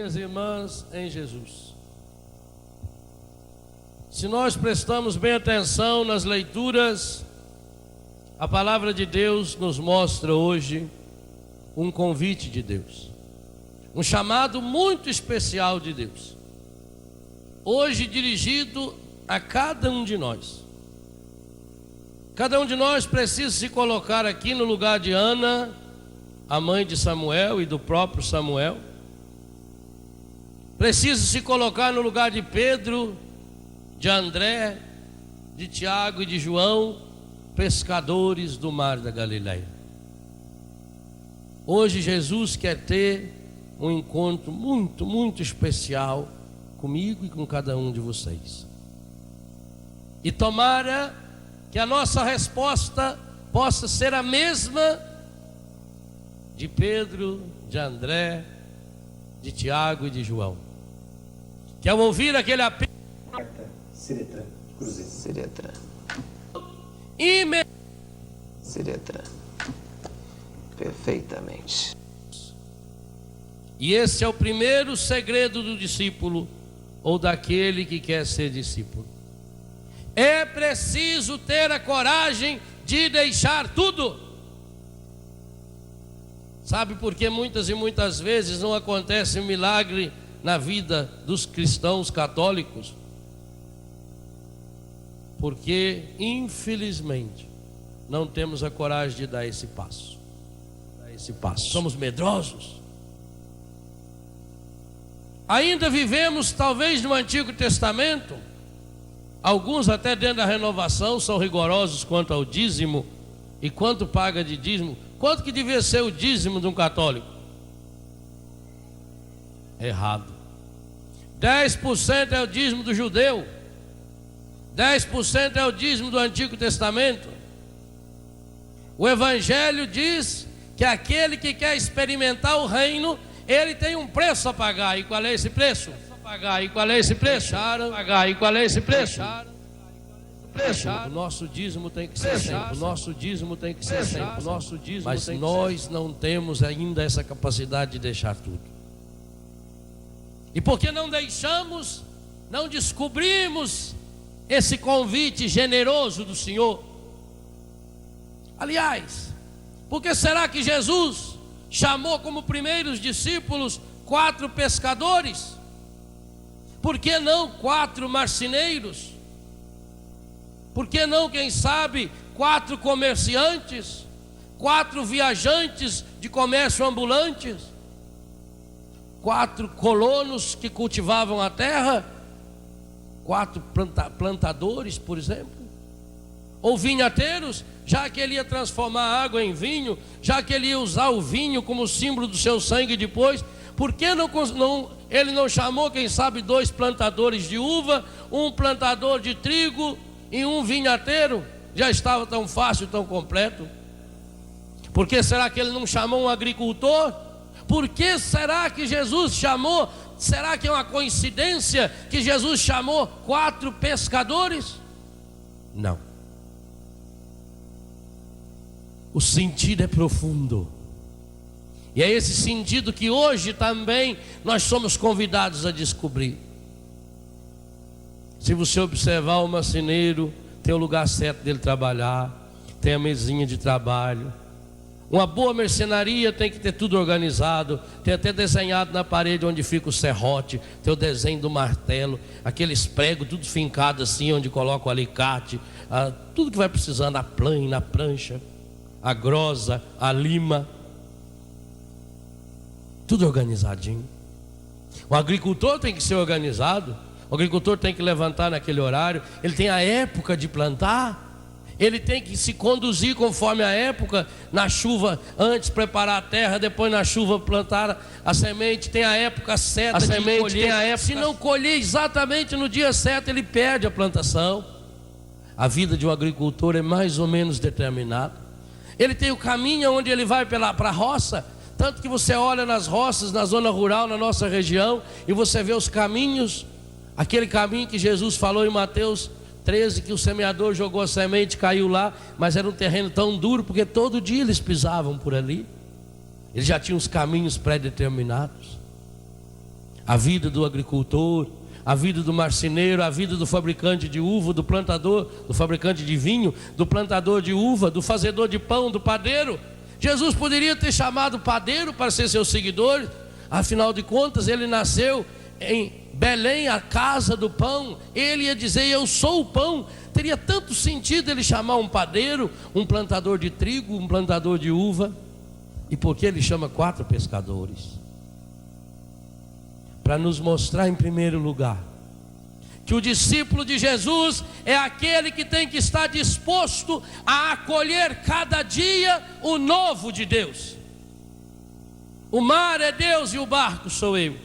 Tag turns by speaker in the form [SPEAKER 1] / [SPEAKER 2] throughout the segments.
[SPEAKER 1] minhas irmãs em Jesus, se nós prestamos bem atenção nas leituras, a palavra de Deus nos mostra hoje um convite de Deus, um chamado muito especial de Deus, hoje dirigido a cada um de nós. Cada um de nós precisa se colocar aqui no lugar de Ana, a mãe de Samuel e do próprio Samuel. Precisa se colocar no lugar de Pedro, de André, de Tiago e de João, pescadores do mar da Galileia. Hoje Jesus quer ter um encontro muito especial comigo e com cada um de vocês. E tomara que a nossa resposta possa ser a mesma de Pedro, de André, de Tiago e de João, que ao ouvir aquele apelo,
[SPEAKER 2] perfeitamente.
[SPEAKER 1] E esse é o primeiro segredo do discípulo ou daquele que quer ser discípulo. É preciso ter a coragem de deixar tudo. Sabe por que muitas e muitas vezes não acontece um milagre na vida dos cristãos católicos? Porque, infelizmente, não temos a coragem de dar esse passo. Somos medrosos. Ainda vivemos, talvez, no Antigo Testamento. Alguns até dentro da renovação são rigorosos quanto ao dízimo. E quanto paga de dízimo? Quanto que devia ser o dízimo de um católico? Errado. 10% é o dízimo do judeu. 10% é o dízimo do Antigo Testamento. O Evangelho diz que aquele que quer experimentar o reino, ele tem um preço a pagar. E qual é esse preço? O nosso dízimo tem que ser sempre. Mas nós não temos ainda essa capacidade de deixar tudo. E porque não deixamos, não descobrimos esse convite generoso do Senhor. Aliás, por que será que Jesus chamou como primeiros discípulos 4 pescadores? Por que não 4 marceneiros? Por que não, quem sabe, 4 comerciantes? 4 viajantes de comércio ambulantes? 4 colonos que cultivavam a terra? 4 plantadores, por exemplo? Ou vinhateiros, já que ele ia transformar a água em vinho, já que ele ia usar o vinho como símbolo do seu sangue depois, por que ele não chamou, quem sabe, 2 plantadores de uva, um plantador de trigo e um vinhateiro? Já estava tão fácil, tão completo. Por que será que ele não chamou um agricultor? Por que será que Jesus chamou? Será que é uma coincidência que Jesus chamou 4 pescadores? Não. O sentido é profundo. E é esse sentido que hoje também nós somos convidados a descobrir. Se você observar o marceneiro, tem o lugar certo dele trabalhar, tem a mesinha de trabalho. Uma boa mercenaria tem que ter tudo organizado, tem até desenhado na parede onde fica o serrote, tem o desenho do martelo, aqueles pregos tudo fincado assim, onde coloca o alicate, tudo que vai precisando, a plane, na prancha, a grosa, a lima, tudo organizadinho. O agricultor tem que ser organizado, o agricultor tem que levantar naquele horário, ele tem a época de plantar, ele tem que se conduzir conforme a época. Na chuva, antes preparar a terra, depois na chuva plantar a semente. Tem a época certa de colher. Se não colher exatamente no dia certo, ele perde a plantação. A vida de um agricultor é mais ou menos determinada. Ele tem o caminho onde ele vai para a roça. Tanto que você olha nas roças, na zona rural, na nossa região, e você vê os caminhos. Aquele caminho que Jesus falou em Mateus 13, que o semeador jogou a semente, caiu lá, mas era um terreno tão duro, porque todo dia eles pisavam por ali. Eles já tinham os caminhos pré-determinados. A vida do agricultor, a vida do marceneiro, a vida do fabricante de uva, do plantador, do fabricante de vinho, do plantador de uva, do fazedor de pão, do padeiro. Jesus poderia ter chamado o padeiro para ser seu seguidor. Afinal de contas, ele nasceu em Belém, a casa do pão. Ele ia dizer: eu sou o pão. Teria tanto sentido ele chamar um padeiro, um plantador de trigo, um plantador de uva. E por que ele chama 4 pescadores? Para nos mostrar, em primeiro lugar, que o discípulo de Jesus é aquele que tem que estar disposto a acolher cada dia o novo de Deus. O mar é Deus e o barco sou eu.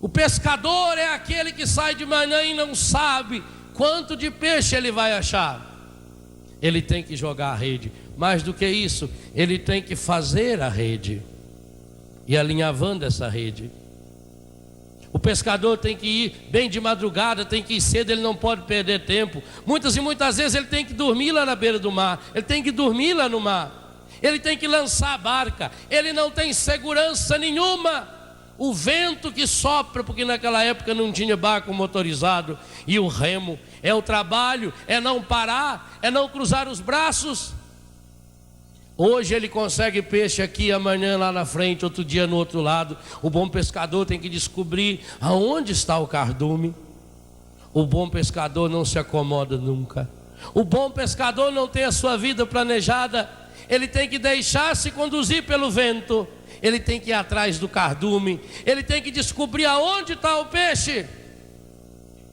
[SPEAKER 1] O pescador é aquele que sai de manhã e não sabe quanto de peixe ele vai achar. Ele tem que jogar a rede. Mais do que isso, ele tem que fazer a rede e alinhavando essa rede. O pescador tem que ir bem de madrugada, tem que ir cedo, ele não pode perder tempo. Muitas e muitas vezes ele tem que dormir lá na beira do mar, ele tem que dormir lá no mar, ele tem que lançar a barca, ele não tem segurança nenhuma. O vento que sopra, porque naquela época não tinha barco motorizado, e o remo, é o trabalho, é não parar, é não cruzar os braços. Hoje ele consegue peixe aqui, amanhã lá na frente, outro dia no outro lado. O bom pescador tem que descobrir aonde está o cardume. O bom pescador não se acomoda nunca. O bom pescador não tem a sua vida planejada. Ele tem que deixar-se conduzir pelo vento. Ele tem que ir atrás do cardume. Ele tem que descobrir aonde está o peixe.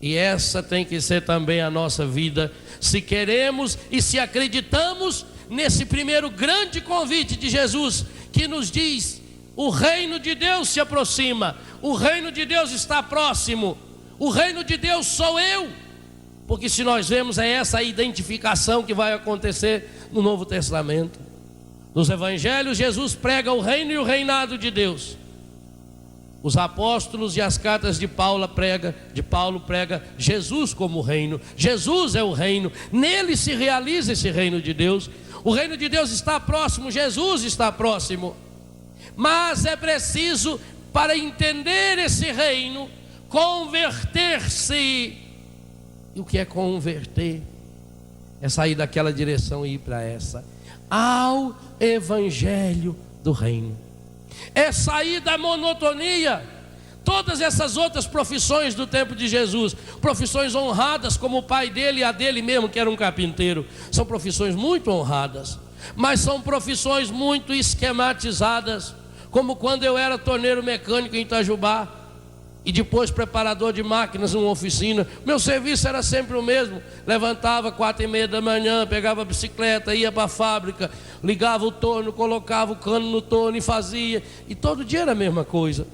[SPEAKER 1] E essa tem que ser também a nossa vida, se queremos e se acreditamos nesse primeiro grande convite de Jesus, que nos diz: o reino de Deus se aproxima, o reino de Deus está próximo, o reino de Deus sou eu. Porque se nós vemos, é essa a identificação que vai acontecer no Novo Testamento. Nos evangelhos, Jesus prega o reino e o reinado de Deus. Os apóstolos e as cartas de Paulo prega Jesus como reino. Jesus é o reino, nele se realiza esse reino de Deus. O reino de Deus está próximo, Jesus está próximo. Mas é preciso, para entender esse reino, converter-se. E o que é converter? É sair daquela direção e ir para essa. Ao evangelho do reino. É sair da monotonia. Todas essas outras profissões do tempo de Jesus, profissões honradas, como o pai dele e a dele mesmo, que era um carpinteiro, são profissões muito honradas, mas são profissões muito esquematizadas, como quando eu era torneiro mecânico em Itajubá e depois preparador de máquinas numa oficina. Meu serviço era sempre o mesmo: levantava 4h30 da manhã, pegava a bicicleta, ia para a fábrica, ligava o torno, colocava o cano no torno e fazia, e todo dia era a mesma coisa.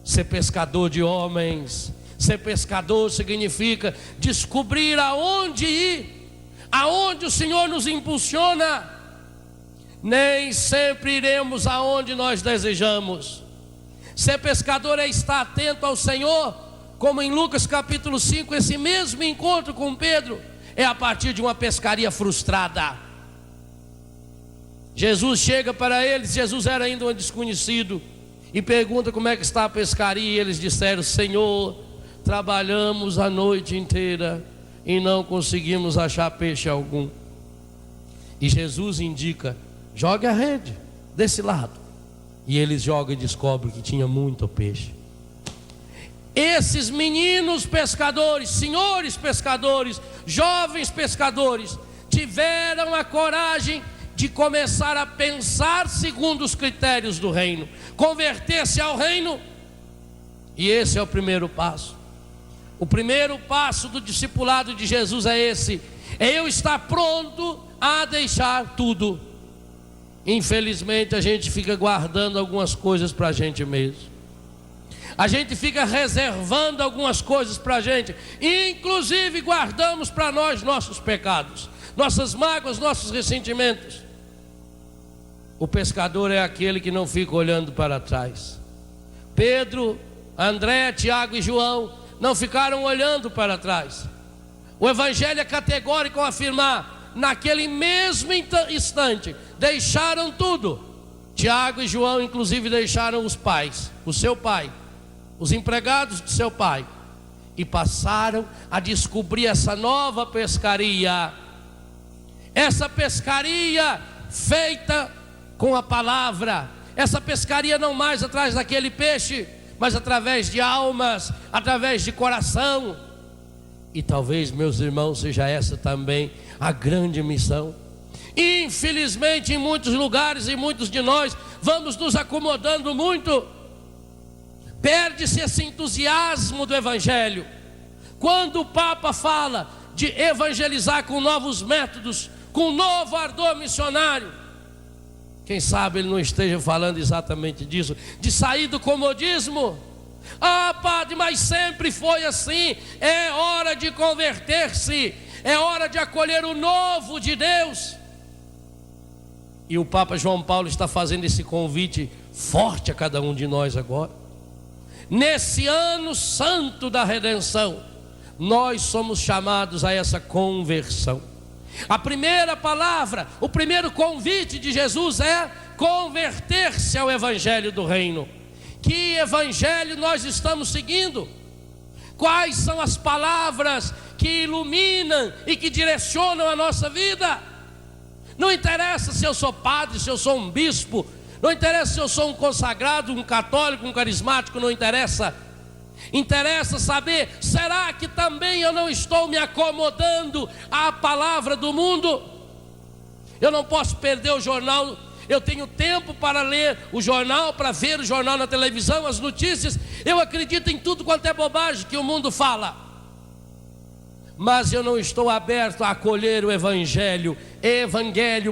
[SPEAKER 1] Ser pescador de homens, ser pescador significa descobrir aonde ir, aonde o Senhor nos impulsiona. Nem sempre iremos aonde nós desejamos. Ser pescador é estar atento ao Senhor, como em Lucas capítulo 5, esse mesmo encontro com Pedro é a partir de uma pescaria frustrada. Jesus chega para eles, Jesus era ainda um desconhecido, e pergunta como é que está a pescaria, e eles disseram: Senhor, trabalhamos a noite inteira e não conseguimos achar peixe algum. E Jesus indica: jogue a rede desse lado. E eles jogam e descobrem que tinha muito peixe. Esses meninos pescadores, senhores pescadores, jovens pescadores, tiveram a coragem de começar a pensar segundo os critérios do reino, converter-se ao reino. E esse é o primeiro passo. O primeiro passo do discipulado de Jesus é esse: é eu estar pronto a deixar tudo. Infelizmente a gente fica guardando algumas coisas para a gente mesmo, a gente fica reservando algumas coisas para a gente, inclusive guardamos para nós nossos pecados, nossas mágoas, nossos ressentimentos. O pescador é aquele que não fica olhando para trás. Pedro, André, Tiago e João não ficaram olhando para trás. O evangelho é categórico ao afirmar: naquele mesmo instante deixaram tudo, Tiago e João inclusive deixaram os pais, o seu pai, os empregados do seu pai, e passaram a descobrir essa nova pescaria. Essa pescaria feita com a palavra, essa pescaria não mais atrás daquele peixe, mas através de almas, através de coração. E talvez, meus irmãos, seja essa também a grande missão. Infelizmente, em muitos lugares e muitos de nós vamos nos acomodando muito. Perde-se esse entusiasmo do Evangelho. Quando o Papa fala de evangelizar com novos métodos, com um novo ardor missionário, quem sabe ele não esteja falando exatamente disso, de sair do comodismo. Ah, padre, mas sempre foi assim. É hora de converter-se, é hora de acolher o novo de Deus. E o Papa João Paulo está fazendo esse convite forte a cada um de nós agora. Nesse ano santo da redenção, nós somos chamados a essa conversão. A primeira palavra, o primeiro convite de Jesus é converter-se ao Evangelho do Reino. Que Evangelho nós estamos seguindo? Quais são as palavras que iluminam e que direcionam a nossa vida? Não interessa se eu sou padre, se eu sou um bispo, não interessa se eu sou um consagrado, um católico, um carismático, não interessa. Interessa saber, será que também eu não estou me acomodando à palavra do mundo? Eu não posso perder o jornal. Eu tenho tempo para ler o jornal, para ver o jornal na televisão, as notícias. Eu acredito em tudo quanto é bobagem que o mundo fala, mas eu não estou aberto a acolher o Evangelho,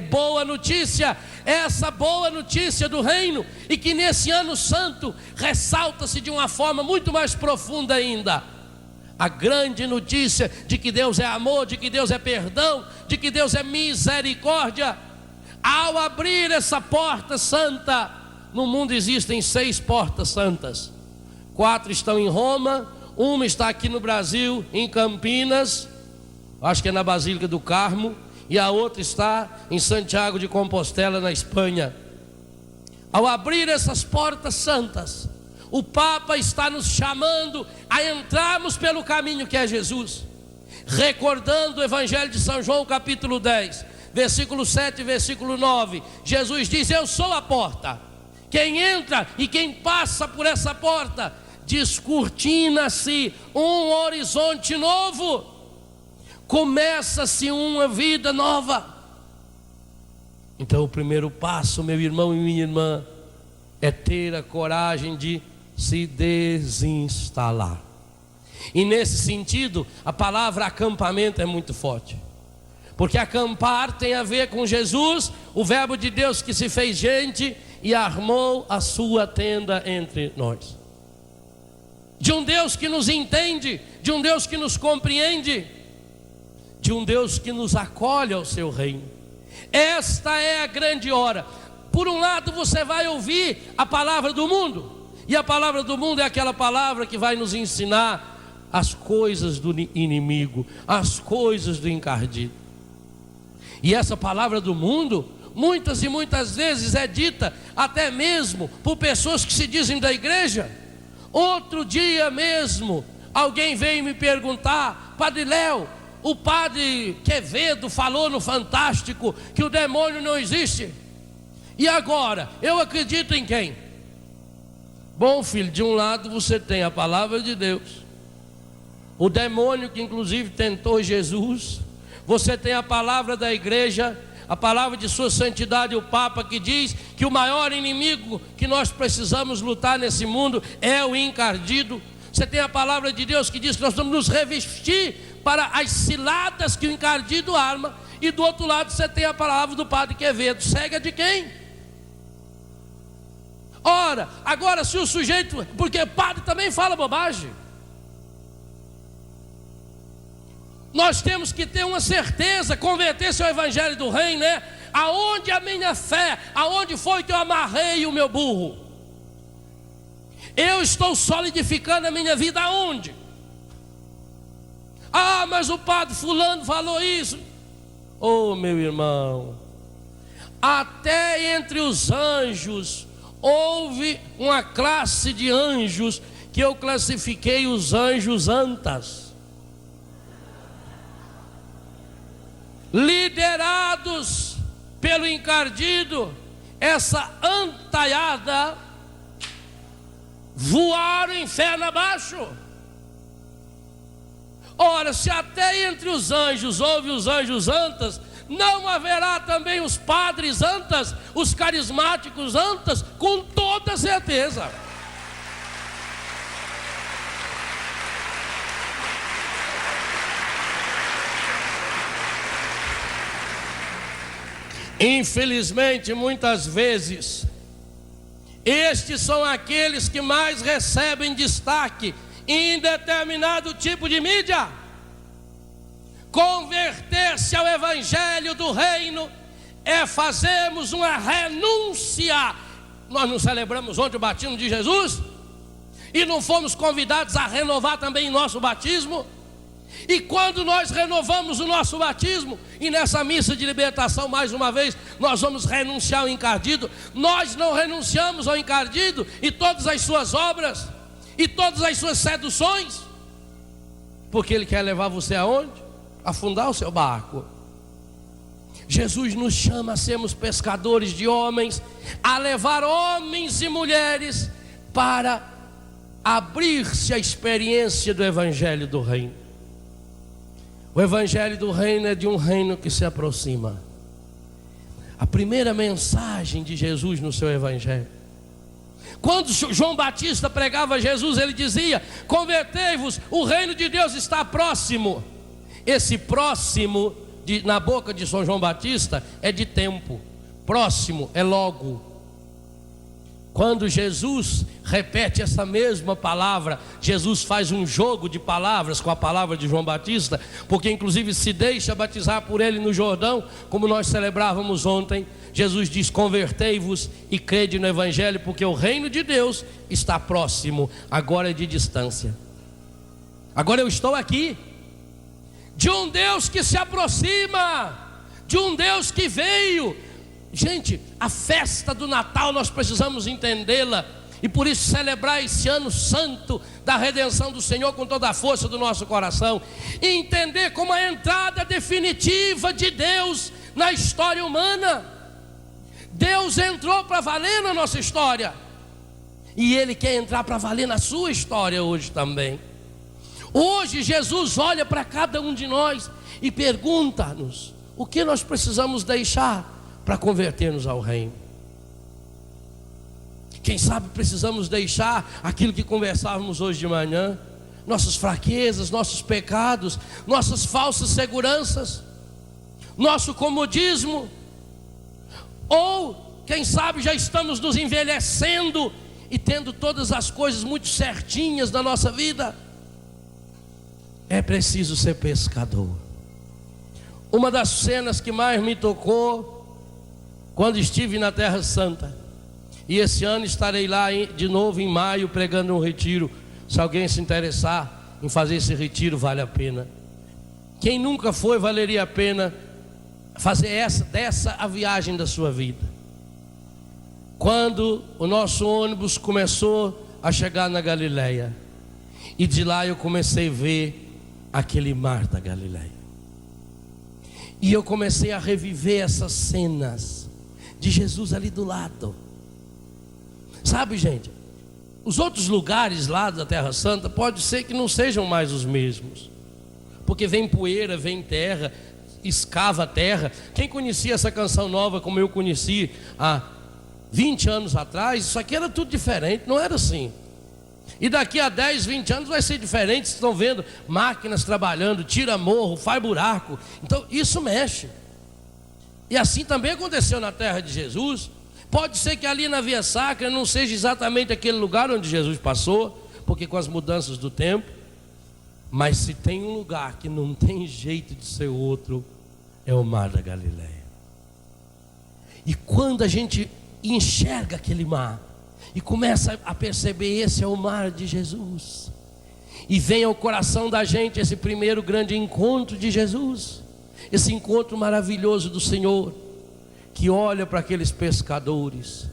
[SPEAKER 1] boa notícia, essa boa notícia do reino, e que nesse ano santo ressalta-se de uma forma muito mais profunda ainda, a grande notícia de que Deus é amor, de que Deus é perdão, de que Deus é misericórdia. Ao abrir essa porta santa, no mundo existem 6 portas santas, 4 estão em Roma, uma está aqui no Brasil, em Campinas, acho que é na Basílica do Carmo, e a outra está em Santiago de Compostela, na Espanha. Ao abrir essas portas santas, o Papa está nos chamando a entrarmos pelo caminho que é Jesus, recordando o Evangelho de São João, capítulo 10, versículo 7 e versículo 9. Jesus diz: eu sou a porta. Quem entra e quem passa por essa porta, descortina-se um horizonte novo, começa-se uma vida nova. Então o primeiro passo, meu irmão e minha irmã, é ter a coragem de se desinstalar. E nesse sentido, a palavra acampamento é muito forte, porque acampar tem a ver com Jesus, o verbo de Deus que se fez gente e armou a sua tenda entre nós. De um Deus que nos entende, de um Deus que nos compreende, de um Deus que nos acolhe ao seu reino. Esta é a grande hora. Por um lado você vai ouvir a palavra do mundo, e a palavra do mundo é aquela palavra que vai nos ensinar as coisas do inimigo, as coisas do encardido. E essa palavra do mundo, muitas e muitas vezes é dita até mesmo por pessoas que se dizem da igreja. Outro dia mesmo, alguém veio me perguntar: Padre Léo, o padre Quevedo falou no Fantástico que o demônio não existe. E agora, eu acredito em quem? Bom, filho, de um lado você tem a palavra de Deus, o demônio que inclusive tentou Jesus. Você tem a palavra da igreja, a palavra de sua santidade, o Papa, que diz que o maior inimigo que nós precisamos lutar nesse mundo é o encardido. Você tem a palavra de Deus que diz que nós vamos nos revestir para as ciladas que o encardido arma. E do outro lado você tem a palavra do padre Quevedo. Segue a de quem? Ora, agora se o sujeito, porque padre também fala bobagem, nós temos que ter uma certeza, converter-se ao Evangelho do Reino, né? Aonde a minha fé, aonde foi que eu amarrei o meu burro? Eu estou solidificando a minha vida aonde? Ah, mas o padre fulano falou isso. Oh, meu irmão, Até entre os anjos houve uma classe de anjos que eu classifiquei os anjos antas, liderados pelo encardido. Essa antaiada voaram inferno abaixo. Ora, se até entre os anjos houve os anjos antas, não haverá também os padres antas, os carismáticos antas, com toda certeza. Infelizmente, muitas vezes, estes são aqueles que mais recebem destaque em determinado tipo de mídia. Converter-se ao evangelho do reino é fazermos uma renúncia. Nós não celebramos ontem o batismo de Jesus e não fomos convidados a renovar também nosso batismo? E quando nós renovamos o nosso batismo, e nessa missa de libertação, mais uma vez, nós vamos renunciar ao encardido. Nós não renunciamos ao encardido e todas as suas obras e todas as suas seduções, porque ele quer levar você aonde? Afundar o seu barco. Jesus nos chama a sermos pescadores de homens, a levar homens e mulheres para abrir-se à experiência do evangelho do reino. O evangelho do reino é de um reino que se aproxima. A primeira mensagem de Jesus no seu evangelho, quando João Batista pregava Jesus, ele dizia: convertei-vos, o reino de Deus está próximo. Esse próximo na boca de São João Batista é de tempo, próximo é logo. Quando Jesus repete essa mesma palavra, Jesus faz um jogo de palavras com a palavra de João Batista, porque inclusive se deixa batizar por ele no Jordão, como nós celebrávamos ontem. Jesus diz: convertei-vos e crede no evangelho, porque o reino de Deus está próximo, agora é de distância. Agora eu estou aqui, de um Deus que se aproxima, de um Deus que veio. Gente, a festa do Natal nós precisamos entendê-la, e por isso celebrar esse ano santo da redenção do Senhor com toda a força do nosso coração, e entender como a entrada definitiva de Deus na história humana. Deus entrou para valer na nossa história, e Ele quer entrar para valer na sua história hoje também. Hoje Jesus olha para cada um de nós e pergunta-nos: o que nós precisamos deixar para converter-nos ao reino? Quem sabe precisamos deixar aquilo que conversávamos hoje de manhã, nossas fraquezas, nossos pecados, nossas falsas seguranças, nosso comodismo. Ou quem sabe já estamos nos envelhecendo e tendo todas as coisas muito certinhas na nossa vida. É preciso ser pescador. Uma das cenas que mais me tocou quando estive na Terra Santa, e esse ano estarei lá de novo em maio pregando um retiro. Se alguém se interessar em fazer esse retiro, vale a pena. Quem nunca foi, valeria a pena fazer dessa a viagem da sua vida. Quando o nosso ônibus começou a chegar na Galileia, e de lá eu comecei a ver aquele mar da Galileia, e eu comecei a reviver essas cenas de Jesus ali do lado. Sabe, gente, os outros lugares lá da Terra Santa pode ser que não sejam mais os mesmos, porque vem poeira, vem terra, escava a terra. Quem conhecia essa canção nova como eu conheci há 20 anos atrás, isso aqui era tudo diferente, não era assim. E daqui a 10, 20 anos vai ser diferente. Vocês estão vendo máquinas trabalhando, tira morro, faz buraco. Então isso mexe. E assim também aconteceu na terra de Jesus. Pode ser que ali na Via Sacra não seja exatamente aquele lugar onde Jesus passou, porque com as mudanças do tempo. Mas se tem um lugar que não tem jeito de ser outro, é o mar da Galileia. E quando a gente enxerga aquele mar e começa a perceber: esse é o mar de Jesus, e vem ao coração da gente esse primeiro grande encontro de Jesus, esse encontro maravilhoso do Senhor, que olha para aqueles pescadores: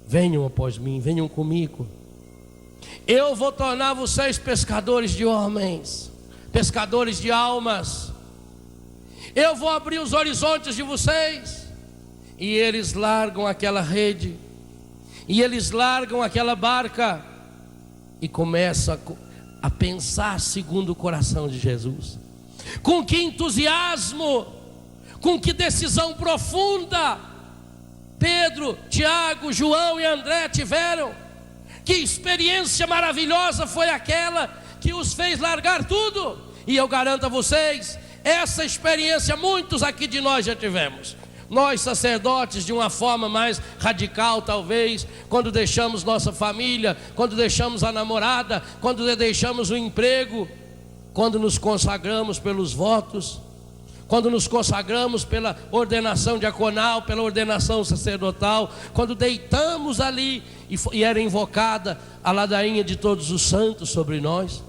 [SPEAKER 1] venham após mim, venham comigo. Eu vou tornar vocês pescadores de homens, pescadores de almas. Eu vou abrir os horizontes de vocês. E eles largam aquela rede, e eles largam aquela barca, e começam a pensar segundo o coração de Jesus. Com que entusiasmo, com que decisão profunda Pedro, Tiago, João e André tiveram. Que experiência maravilhosa foi aquela que os fez largar tudo. E eu garanto a vocês, essa experiência muitos aqui de nós já tivemos. Nós sacerdotes, de uma forma mais radical talvez, quando deixamos nossa família, quando deixamos a namorada, quando deixamos o emprego, quando nos consagramos pelos votos, quando nos consagramos pela ordenação diaconal, pela ordenação sacerdotal, quando deitamos ali e era invocada a ladainha de todos os santos sobre nós.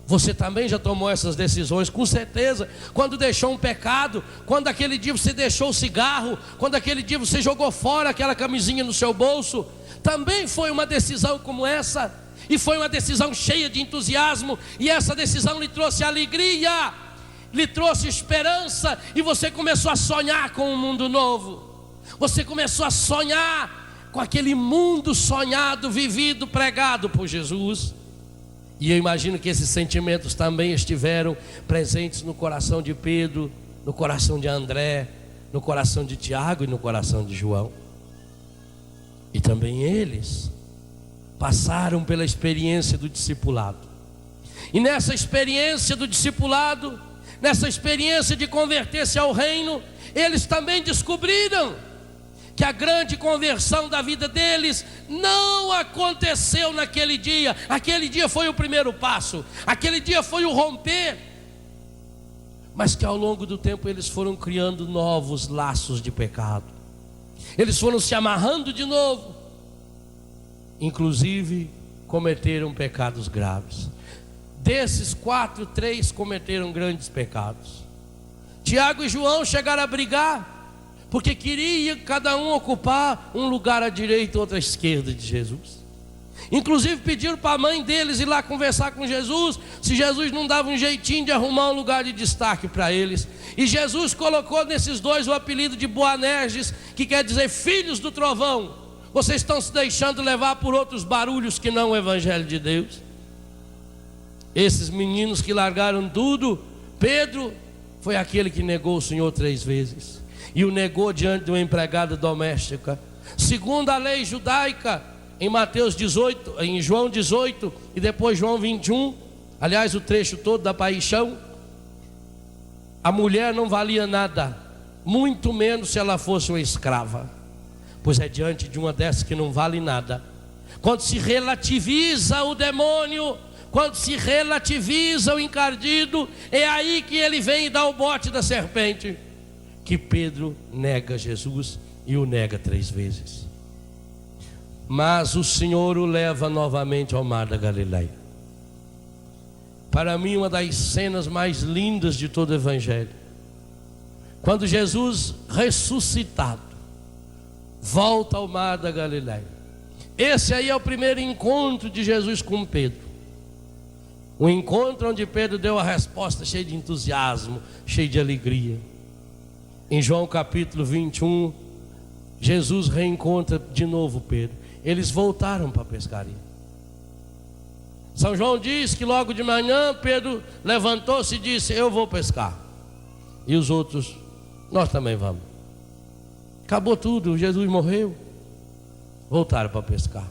[SPEAKER 1] Você também já tomou essas decisões, com certeza. Quando deixou um pecado, quando aquele dia você deixou o cigarro, quando aquele dia você jogou fora aquela camisinha no seu bolso, também foi uma decisão como essa. E foi uma decisão cheia de entusiasmo, e essa decisão lhe trouxe alegria, lhe trouxe esperança, e você começou a sonhar com um mundo novo. Você começou a sonhar com aquele mundo sonhado, vivido, pregado por Jesus. E eu imagino que esses sentimentos também estiveram presentes no coração de Pedro, no coração de André, no coração de Tiago e no coração de João. E também eles passaram pela experiência do discipulado. E nessa experiência do discipulado, nessa experiência de converter-se ao reino, eles também descobriram que a grande conversão da vida deles não aconteceu naquele dia. Aquele dia foi o primeiro passo, aquele dia foi o romper, mas que ao longo do tempo eles foram criando novos laços de pecado. Eles foram se amarrando de novo, inclusive cometeram pecados graves. Desses 4, 3 cometeram grandes pecados. Tiago e João chegaram a brigar, porque queria cada um ocupar um lugar à direita e outro à esquerda de Jesus. Inclusive pediram para a mãe deles ir lá conversar com Jesus, se Jesus não dava um jeitinho de arrumar um lugar de destaque para eles. E Jesus colocou nesses dois o apelido de Boanerges, que quer dizer filhos do trovão. Vocês estão se deixando levar por outros barulhos que não o Evangelho de Deus. Esses meninos que largaram tudo, Pedro foi aquele que negou o Senhor 3 vezes. E o negou diante de uma empregada doméstica. Segundo a lei judaica, em Mateus 18, em João 18 e depois João 21, aliás o trecho todo da paixão, a mulher não valia nada, muito menos se ela fosse uma escrava. Pois é diante de uma dessas que não vale nada, quando se relativiza o demônio, quando se relativiza o encardido, é aí que ele vem e dá o bote da serpente, que Pedro nega Jesus e o nega 3 vezes. Mas o Senhor o leva novamente ao mar da Galileia. Para mim, uma das cenas mais lindas de todo o Evangelho, quando Jesus ressuscitado volta ao mar da Galileia. Esse aí é o primeiro encontro de Jesus com Pedro. O encontro onde Pedro deu a resposta cheia de entusiasmo, cheio de alegria. Em João capítulo 21, Jesus reencontra de novo Pedro. Eles voltaram para a pescaria. São João diz que logo de manhã Pedro levantou-se e disse: eu vou pescar. E os outros: nós também vamos. Acabou tudo, Jesus morreu. Voltaram para pescar.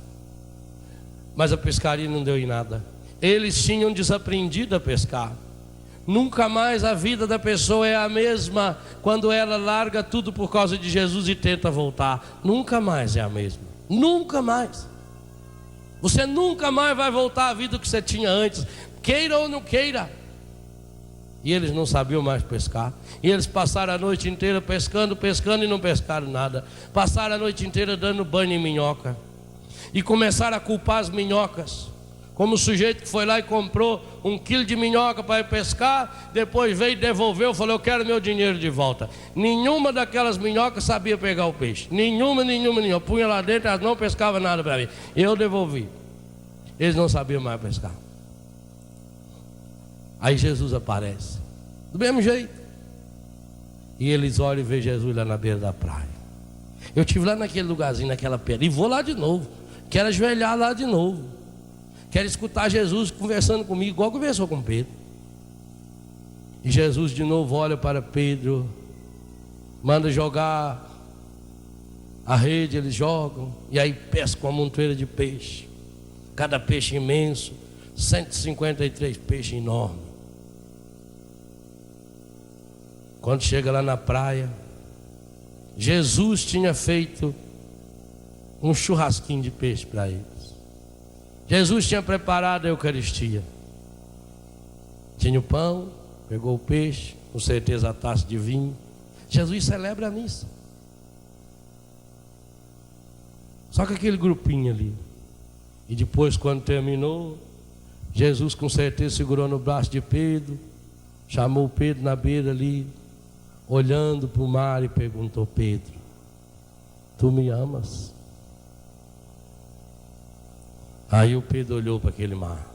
[SPEAKER 1] Mas a pescaria não deu em nada. Eles tinham desaprendido a pescar. Nunca mais a vida da pessoa é a mesma quando ela larga tudo por causa de Jesus e tenta voltar. Nunca mais é a mesma. Nunca mais. Você nunca mais vai voltar à vida que você tinha antes, queira ou não queira. E eles não sabiam mais pescar. E eles passaram a noite inteira pescando, pescando e não pescaram nada. Passaram a noite inteira dando banho em minhoca. E começaram a culpar as minhocas. Como o sujeito que foi lá e comprou 1 quilo de minhoca para ir pescar, depois veio e devolveu, falou: eu quero meu dinheiro de volta. Nenhuma daquelas minhocas sabia pegar o peixe. Nenhuma. Punha lá dentro, elas não pescavam nada para mim. Eu devolvi. Eles não sabiam mais pescar. Aí Jesus aparece, do mesmo jeito. E eles olham e veem Jesus lá na beira da praia. Eu estive lá naquele lugarzinho, naquela pedra, e vou lá de novo. Quero ajoelhar lá de novo. Quero escutar Jesus conversando comigo, igual conversou com Pedro. E Jesus de novo olha para Pedro, manda jogar a rede, eles jogam, e aí pescam uma montoeira de peixe. Cada peixe imenso, 153 peixes enormes. Quando chega lá na praia, Jesus tinha feito um churrasquinho de peixe para eles. Jesus tinha preparado a Eucaristia. Tinha o pão, pegou o peixe, com certeza a taça de vinho. Jesus celebra a missa. Só que aquele grupinho ali. E depois, quando terminou, Jesus com certeza segurou no braço de Pedro, chamou Pedro na beira ali, olhando para o mar, e perguntou: Pedro, tu me amas? Aí o Pedro olhou para aquele mar,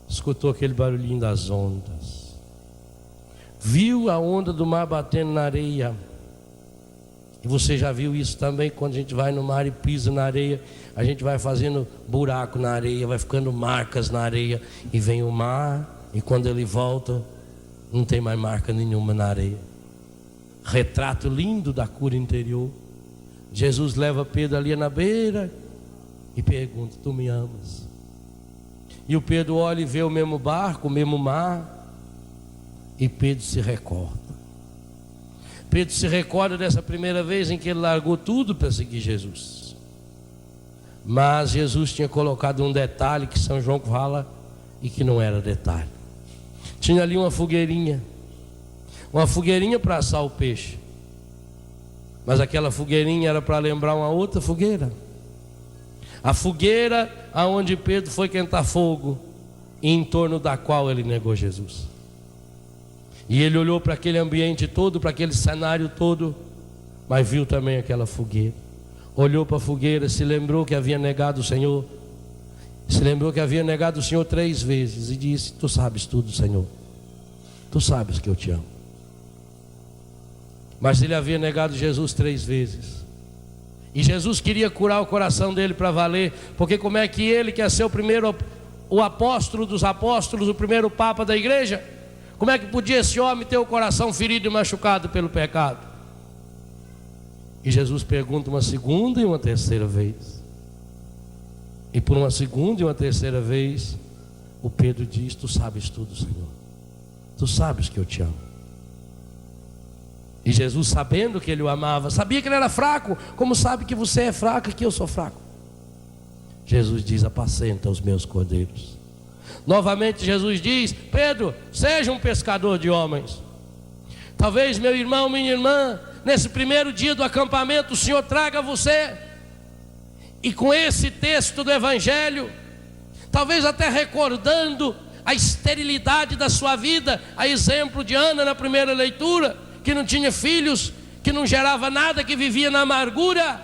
[SPEAKER 1] escutou aquele barulhinho das ondas, viu a onda do mar batendo na areia. E você já viu isso também, quando a gente vai no mar e pisa na areia, a gente vai fazendo buraco na areia, vai ficando marcas na areia, e vem o mar, e quando ele volta, não tem mais marca nenhuma na areia. Retrato lindo da cura interior. Jesus leva Pedro ali na beira e pergunta: tu me amas? E o Pedro olha e vê o mesmo barco, o mesmo mar, e Pedro se recorda. Pedro se recorda dessa primeira vez em que ele largou tudo para seguir Jesus. Mas Jesus tinha colocado um detalhe que São João fala e que não era detalhe. Tinha ali uma fogueirinha para assar o peixe, mas aquela fogueirinha era para lembrar uma outra fogueira. A fogueira aonde Pedro foi quentar fogo, e em torno da qual ele negou Jesus. E ele olhou para aquele ambiente todo, para aquele cenário todo, mas viu também aquela fogueira. Olhou para a fogueira, se lembrou que havia negado o Senhor. Se lembrou que havia negado o Senhor 3 vezes e disse: tu sabes tudo, Senhor. Tu sabes que eu te amo. Mas ele havia negado Jesus 3 vezes. E Jesus queria curar o coração dele para valer, porque como é que ele, que é ser o apóstolo dos apóstolos, o primeiro papa da igreja, como é que podia esse homem ter o coração ferido e machucado pelo pecado? E Jesus pergunta uma segunda e uma terceira vez. E por uma segunda e uma terceira vez, o Pedro diz: tu sabes tudo, Senhor. Tu sabes que eu te amo. E Jesus, sabendo que ele o amava, sabia que ele era fraco, como sabe que você é fraco e que eu sou fraco. Jesus diz: apacenta os meus cordeiros. Novamente Jesus diz: Pedro, seja um pescador de homens. Talvez, meu irmão, minha irmã, nesse primeiro dia do acampamento, o Senhor traga você, e com esse texto do Evangelho, talvez até recordando a esterilidade da sua vida, a exemplo de Ana na primeira leitura, que não tinha filhos, que não gerava nada, que vivia na amargura.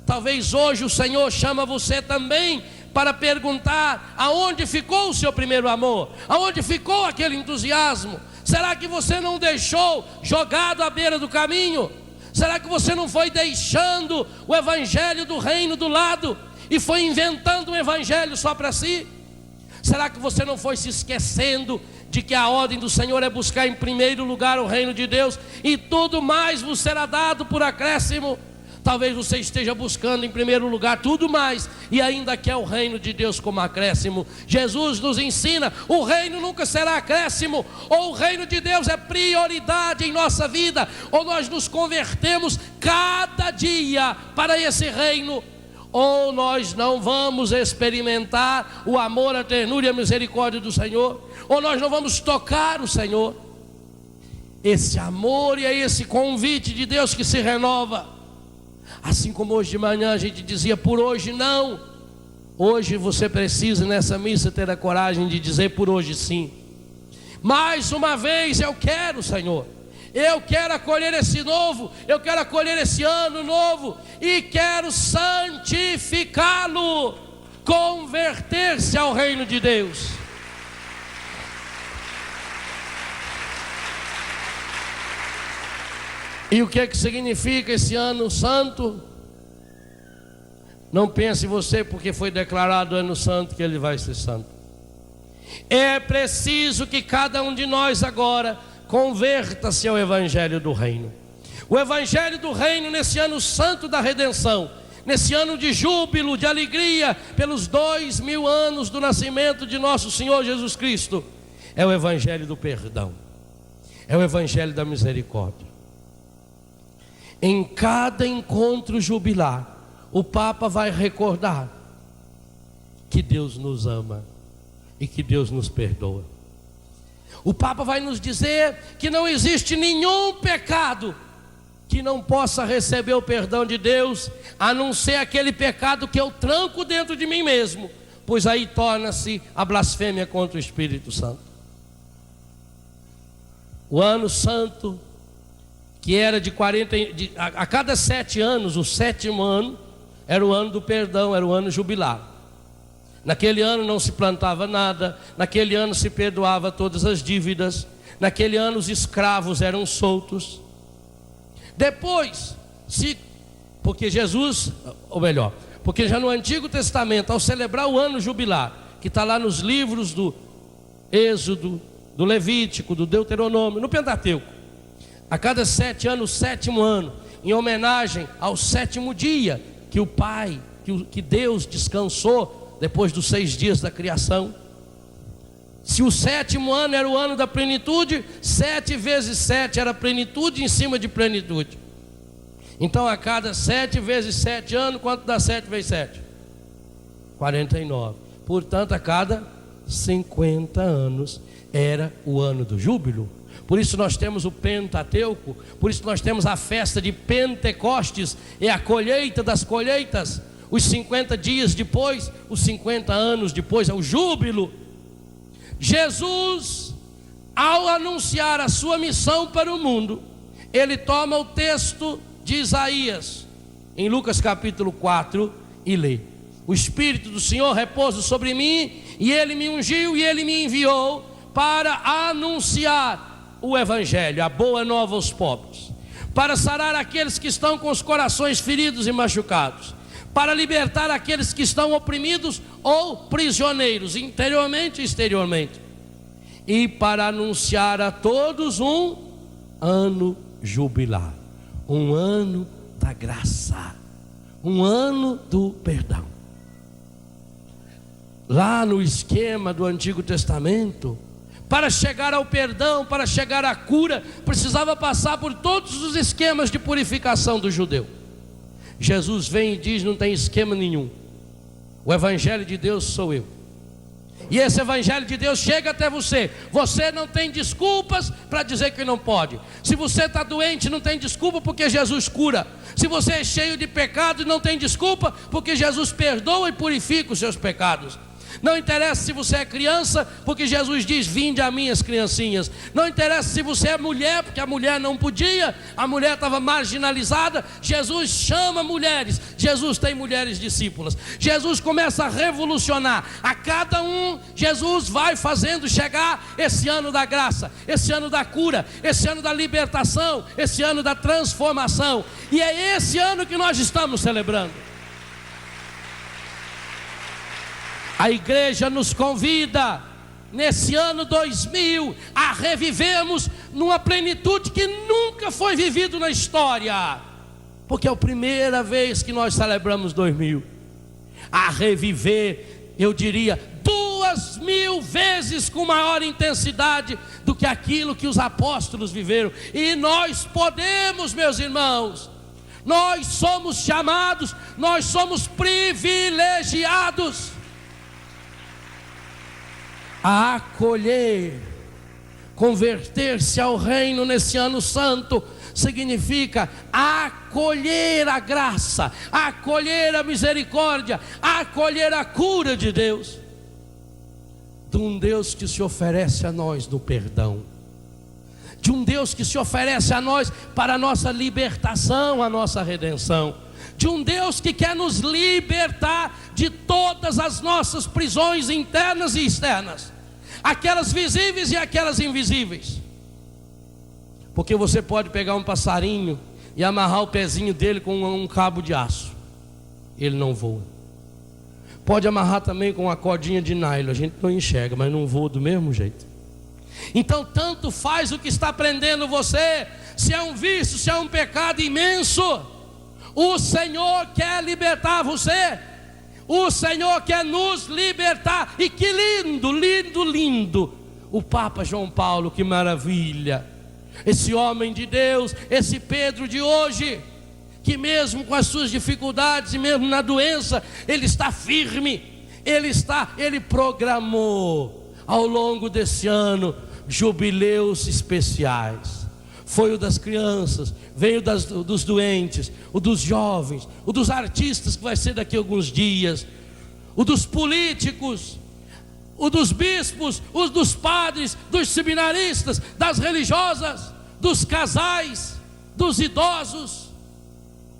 [SPEAKER 1] Talvez hoje o Senhor chama você também para perguntar: aonde ficou o seu primeiro amor? Aonde ficou aquele entusiasmo? Será que você não deixou jogado à beira do caminho? Será que você não foi deixando o evangelho do reino do lado e foi inventando um evangelho só para si? Será que você não foi se esquecendo de que a ordem do Senhor é buscar em primeiro lugar o reino de Deus, e tudo mais vos será dado por acréscimo? Talvez você esteja buscando em primeiro lugar tudo mais e ainda quer o reino de Deus como acréscimo. Jesus nos ensina: o reino nunca será acréscimo. Ou o reino de Deus é prioridade em nossa vida, ou nós nos convertemos cada dia para esse reino, ou nós não vamos experimentar o amor, a ternura e a misericórdia do Senhor, ou nós não vamos tocar o Senhor. Esse amor e esse convite de Deus que se renova. Assim como hoje de manhã a gente dizia: por hoje não, Hoje você precisa nessa missa ter a coragem de dizer por hoje sim. Mais uma vez eu quero, Senhor. Eu quero acolher esse novo, eu quero acolher esse ano novo e quero santificá-lo, converter-se ao reino de Deus. E o que é que significa esse ano santo? Não pense você porque foi declarado ano santo que ele vai ser santo. É preciso que cada um de nós agora converta-se ao Evangelho do Reino. O Evangelho do Reino nesse ano santo da redenção, nesse ano de júbilo, de alegria, pelos 2000 anos do nascimento de nosso Senhor Jesus Cristo, é o Evangelho do perdão, é o Evangelho da misericórdia. Em cada encontro jubilar, o Papa vai recordar que Deus nos ama e que Deus nos perdoa. O Papa vai nos dizer que não existe nenhum pecado que não possa receber o perdão de Deus, a não ser aquele pecado que eu tranco dentro de mim mesmo, pois aí torna-se a blasfêmia contra o Espírito Santo. O ano santo, que era a cada 7 anos, o 7º ano, era o ano do perdão, era o ano jubilar. Naquele ano não se plantava nada, naquele ano se perdoava todas as dívidas, naquele ano os escravos eram soltos. Depois, porque já no Antigo Testamento, ao celebrar o ano jubilar, que está lá nos livros do Êxodo, do Levítico, do Deuteronômio, no Pentateuco, a cada 7 anos, o 7º ano, em homenagem ao 7º dia, que Deus descansou depois dos 6 dias da criação. Se o 7º ano era o ano da plenitude, 7 vezes 7 era plenitude em cima de plenitude. Então a cada 7 vezes 7 anos, quanto dá 7 vezes 7? 49. Portanto, a cada 50 anos era o ano do júbilo. Por isso nós temos o Pentateuco, por isso nós temos a festa de Pentecostes, é a colheita das colheitas. Os 50 dias depois, os 50 anos depois, é o júbilo. Jesus, ao anunciar a sua missão para o mundo, ele toma o texto de Isaías, em Lucas capítulo 4, e lê: o Espírito do Senhor repousa sobre mim, e ele me ungiu e ele me enviou para anunciar o Evangelho, a boa nova aos pobres, para sarar aqueles que estão com os corações feridos e machucados, para libertar aqueles que estão oprimidos ou prisioneiros, interiormente e exteriormente, e para anunciar a todos um ano jubilar, um ano da graça, um ano do perdão. Lá no esquema do Antigo Testamento, para chegar ao perdão, para chegar à cura, precisava passar por todos os esquemas de purificação do judeu. Jesus vem e diz: não tem esquema nenhum, o Evangelho de Deus sou eu. E esse Evangelho de Deus chega até você. Você não tem desculpas para dizer que não pode. Se você está doente, não tem desculpa, porque Jesus cura. Se você é cheio de pecado, não tem desculpa, porque Jesus perdoa e purifica os seus pecados. Não interessa se você é criança, porque Jesus diz: vinde a mim as criancinhas. Não interessa se você é mulher, porque a mulher não podia, a mulher estava marginalizada. Jesus chama mulheres, Jesus tem mulheres discípulas. Jesus começa a revolucionar. A cada um, Jesus vai fazendo chegar esse ano da graça, esse ano da cura, esse ano da libertação, esse ano da transformação. E é esse ano que nós estamos celebrando. A igreja nos convida, nesse ano 2000, a revivermos numa plenitude que nunca foi vivida na história, porque é a primeira vez que nós celebramos 2000, a reviver, eu diria, 2000 vezes com maior intensidade do que aquilo que os apóstolos viveram. E nós podemos, meus irmãos, nós somos chamados, nós somos privilegiados a acolher, converter-se ao reino nesse ano santo, significa acolher a graça, acolher a misericórdia, acolher a cura de Deus, de um Deus que se oferece a nós no perdão, de um Deus que se oferece a nós para a nossa libertação, a nossa redenção, de um Deus que quer nos libertar de todas as nossas prisões internas e externas, aquelas visíveis e aquelas invisíveis. Porque você pode pegar um passarinho e amarrar o pezinho dele com um cabo de aço, ele não voa. Pode amarrar também com uma cordinha de nylon, a gente não enxerga, mas não voa do mesmo jeito. Então tanto faz o que está prendendo você, se é um vício, se é um pecado imenso, o Senhor quer libertar você, o Senhor quer nos libertar. E que lindo, lindo, lindo o Papa João Paulo, que maravilha, esse homem de Deus, esse Pedro de hoje, que mesmo com as suas dificuldades e mesmo na doença, ele está firme, ele programou ao longo desse ano jubileus especiais. Foi o das crianças, veio dos doentes, o dos jovens, o dos artistas, que vai ser daqui a alguns dias, o dos políticos, o dos bispos, os dos padres, dos seminaristas, das religiosas, dos casais, dos idosos,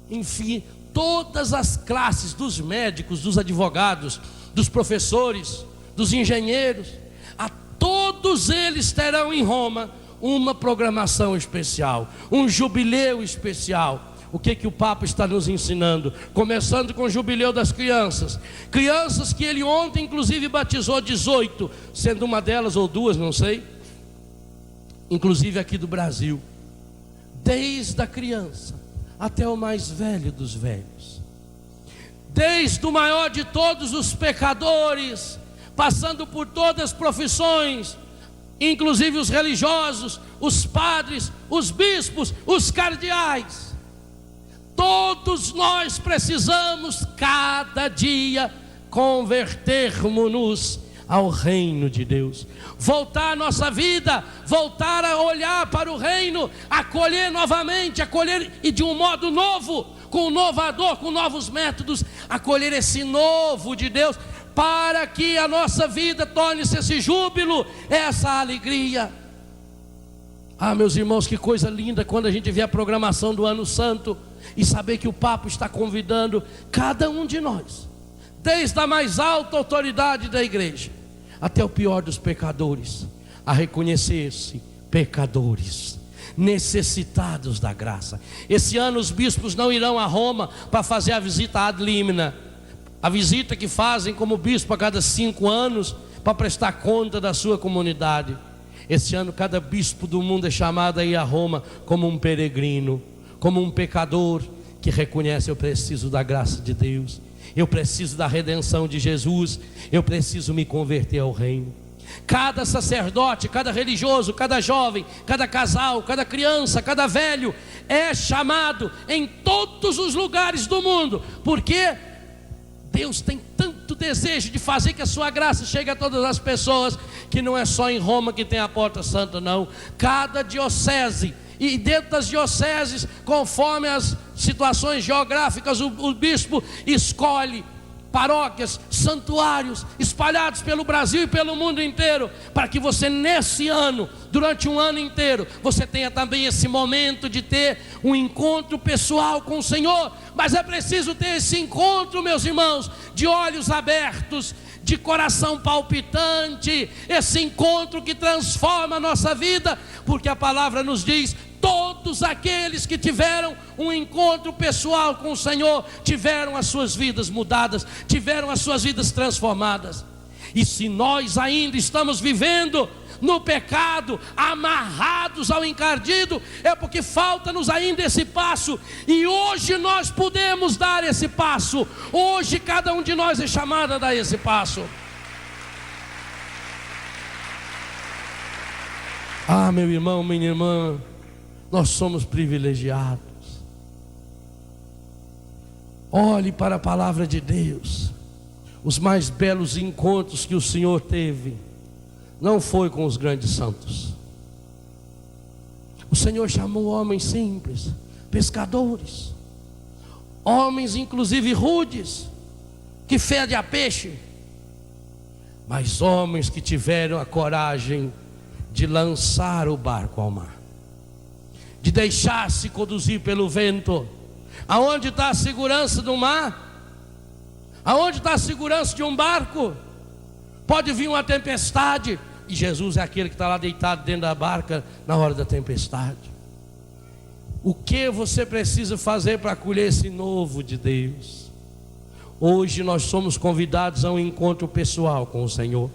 [SPEAKER 1] enfim, todas as classes, dos médicos, dos advogados, dos professores, dos engenheiros, a todos eles terão em Roma uma programação especial, um jubileu especial. O que o Papa está nos ensinando? Começando com o jubileu das crianças, crianças que ele ontem inclusive batizou 18, sendo uma delas ou duas, não sei, inclusive aqui do Brasil, desde a criança até o mais velho dos velhos, desde o maior de todos os pecadores, passando por todas as profissões, inclusive os religiosos, os padres, os bispos, os cardeais. Todos nós precisamos cada dia convertermos-nos ao reino de Deus, voltar a nossa vida, voltar a olhar para o reino, acolher novamente, acolher e de um modo novo, com um inovador, com novos métodos, acolher esse novo de Deus, para que a nossa vida torne-se esse júbilo, essa alegria. Ah, meus irmãos, que coisa linda quando a gente vê a programação do Ano Santo e saber que o Papa está convidando cada um de nós, desde a mais alta autoridade da igreja até o pior dos pecadores, a reconhecer-se pecadores, necessitados da graça. Esse ano os bispos não irão a Roma para fazer a visita ad limina, a visita que fazem como bispo a cada 5 anos, para prestar conta da sua comunidade. Esse ano cada bispo do mundo é chamado a ir a Roma como um peregrino, como um pecador que reconhece: eu preciso da graça de Deus, eu preciso da redenção de Jesus, eu preciso me converter ao reino. Cada sacerdote, cada religioso, cada jovem, cada casal, cada criança, cada velho é chamado em todos os lugares do mundo, porque Deus tem tanto desejo de fazer que a sua graça chegue a todas as pessoas, que não é só em Roma que tem a Porta Santa, não. Cada diocese, e dentro das dioceses, conforme as situações geográficas, o bispo escolhe paróquias, santuários espalhados pelo Brasil e pelo mundo inteiro, para que você nesse ano, durante um ano inteiro, você tenha também esse momento de ter um encontro pessoal com o Senhor. Mas é preciso ter esse encontro, meus irmãos, de olhos abertos, de coração palpitante, esse encontro que transforma a nossa vida, porque a palavra nos diz: todos aqueles que tiveram um encontro pessoal com o Senhor tiveram as suas vidas mudadas, tiveram as suas vidas transformadas. E se nós ainda estamos vivendo no pecado, amarrados ao encardido, é porque falta-nos ainda esse passo. E hoje nós podemos dar esse passo. Hoje cada um de nós é chamado a dar esse passo. Ah, meu irmão, minha irmã, nós somos privilegiados. Olhe para a palavra de Deus. Os mais belos encontros que o Senhor teve não foi com os grandes santos. O Senhor chamou homens simples, pescadores, homens inclusive rudes, que fedem a peixe, mas homens que tiveram a coragem de lançar o barco ao mar, de deixar-se conduzir pelo vento. Aonde está a segurança do mar? Aonde está a segurança de um barco? Pode vir uma tempestade, e Jesus é aquele que está lá deitado dentro da barca na hora da tempestade. O que você precisa fazer para colher esse novo de Deus? Hoje nós somos convidados a um encontro pessoal com o Senhor,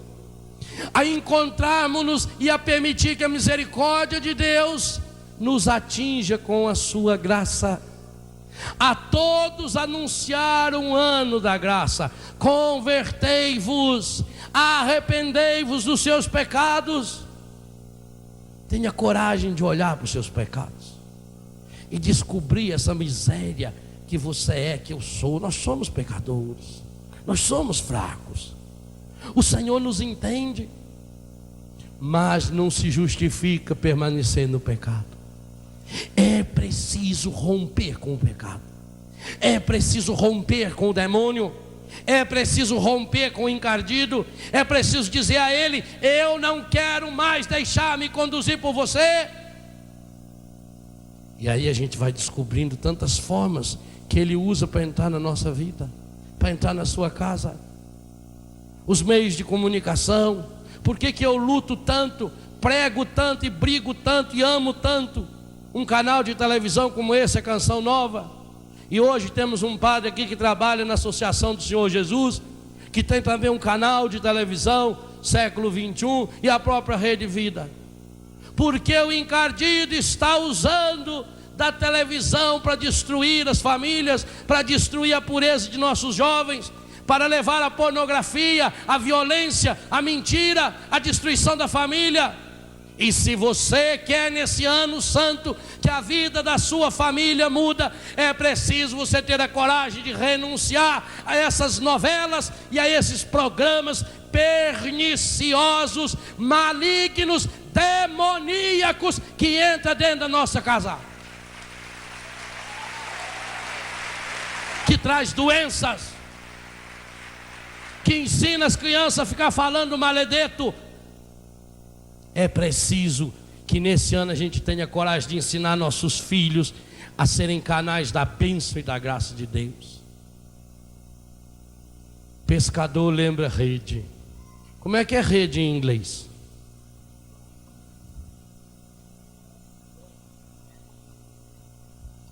[SPEAKER 1] a encontrarmos-nos e a permitir que a misericórdia de Deus nos atinja com a sua graça. A todos anunciar um ano da graça. Convertei-vos, arrependei-vos dos seus pecados. Tenha coragem de olhar para os seus pecados e descobrir essa miséria que você é, que eu sou. Nós somos pecadores, nós somos fracos. O Senhor nos entende, mas não se justifica permanecer no pecado. É preciso romper com o pecado, é preciso romper com o demônio, é preciso romper com o encardido, é preciso dizer a ele: eu não quero mais deixar-me conduzir por você. E aí a gente vai descobrindo tantas formas que ele usa para entrar na nossa vida, para entrar na sua casa. Os meios de comunicação. Por que eu luto tanto, prego tanto e brigo tanto e amo tanto um canal de televisão como esse, a Canção Nova? E hoje temos um padre aqui que trabalha na Associação do Senhor Jesus, que tem também um canal de televisão, Século 21, e a própria Rede Vida. Porque o encardido está usando da televisão para destruir as famílias, para destruir a pureza de nossos jovens, para levar a pornografia, a violência, a mentira, a destruição da família. E se você quer nesse ano santo que a vida da sua família muda, é preciso você ter a coragem de renunciar a essas novelas e a esses programas perniciosos, malignos, demoníacos que entram dentro da nossa casa, que traz doenças, que ensina as crianças a ficar falando maledeto. É preciso que nesse ano a gente tenha coragem de ensinar nossos filhos a serem canais da bênção e da graça de Deus. Pescador lembra rede. Como é que é rede em inglês?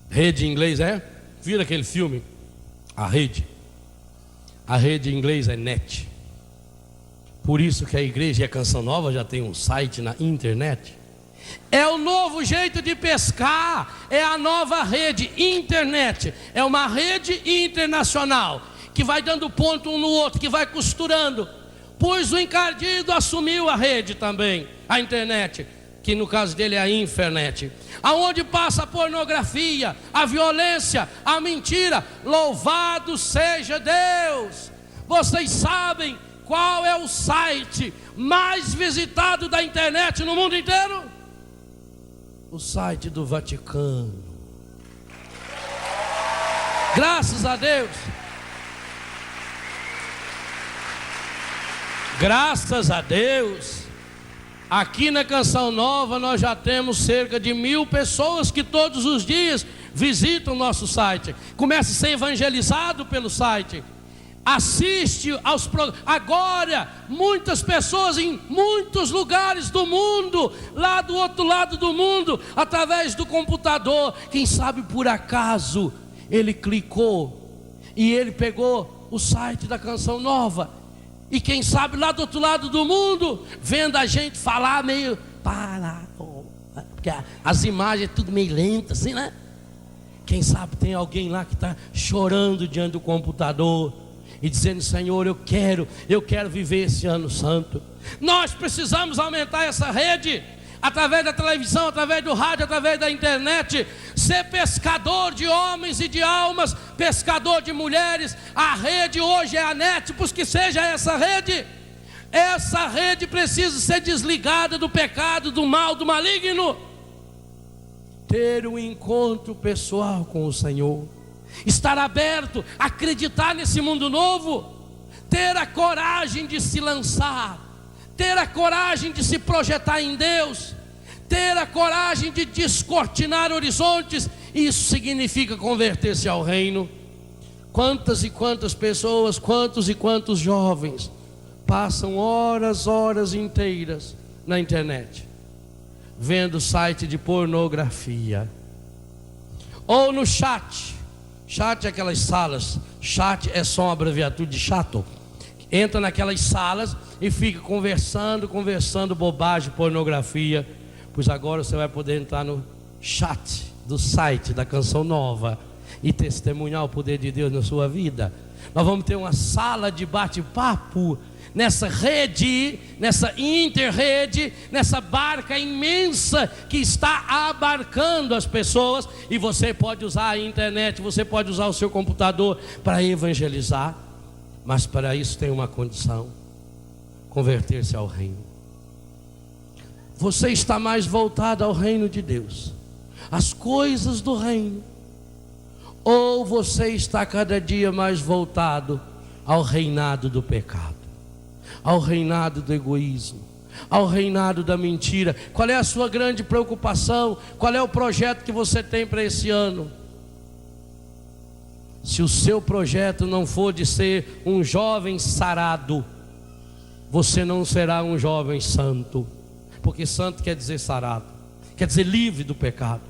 [SPEAKER 1] Rede em inglês é? Vira aquele filme, A Rede. A rede em inglês é net. Por isso que a igreja e a Canção Nova já tem um site na internet. É o novo jeito de pescar, é a nova rede, internet. É uma rede internacional que vai dando ponto um no outro, que vai costurando. Pois o encardido assumiu a rede também, a internet, que no caso dele é a infernet, aonde passa a pornografia, a violência, a mentira. Louvado seja Deus! Vocês sabem qual é o site mais visitado da internet no mundo inteiro? O site do Vaticano. Graças a Deus. Graças a Deus. Aqui na Canção Nova nós já temos cerca de 1000 pessoas que todos os dias visitam o nosso site. Começa a ser evangelizado pelo site. Assiste aos programas. Agora, muitas pessoas em muitos lugares do mundo, lá do outro lado do mundo, através do computador, quem sabe por acaso ele clicou e ele pegou o site da Canção Nova, e quem sabe lá do outro lado do mundo, vendo a gente falar meio porque as imagens é tudo meio lento assim, né? Quem sabe tem alguém lá que está chorando diante do computador e dizendo: Senhor, eu quero viver esse ano santo. Nós precisamos aumentar essa rede, através da televisão, através do rádio, através da internet. Ser pescador de homens e de almas, pescador de mulheres. A rede hoje é a net, pois que seja essa rede. Essa rede precisa ser desligada do pecado, do mal, do maligno. ter um encontro pessoal com o Senhor, estar aberto a acreditar nesse mundo novo, ter a coragem de se lançar, ter a coragem de se projetar em Deus, ter a coragem de descortinar horizontes. Isso significa converter-se ao reino. Quantas e quantas pessoas, quantos e quantos jovens passam horas inteiras na internet, vendo site de pornografia, ou no chat. Chat é aquelas salas, chat é só uma abreviatura de chato. Entra naquelas salas e fica conversando bobagem, pornografia. Pois agora você vai poder entrar no chat do site da Canção Nova e testemunhar o poder de Deus na sua vida. Nós vamos ter uma sala de bate-papo nessa rede, nessa interrede, nessa barca imensa que está abarcando as pessoas. E você pode usar a internet, você pode usar o seu computador para evangelizar. Mas para isso tem uma condição: converter-se ao reino. Você está mais voltado ao reino de Deus, às coisas do reino, ou você está cada dia mais voltado ao reinado do pecado, ao reinado do egoísmo, ao reinado da mentira? Qual é a sua grande preocupação? Qual é o projeto que você tem para esse ano? Se o seu projeto não for de ser um jovem sarado, você não será um jovem santo. Porque santo quer dizer sarado, quer dizer livre do pecado.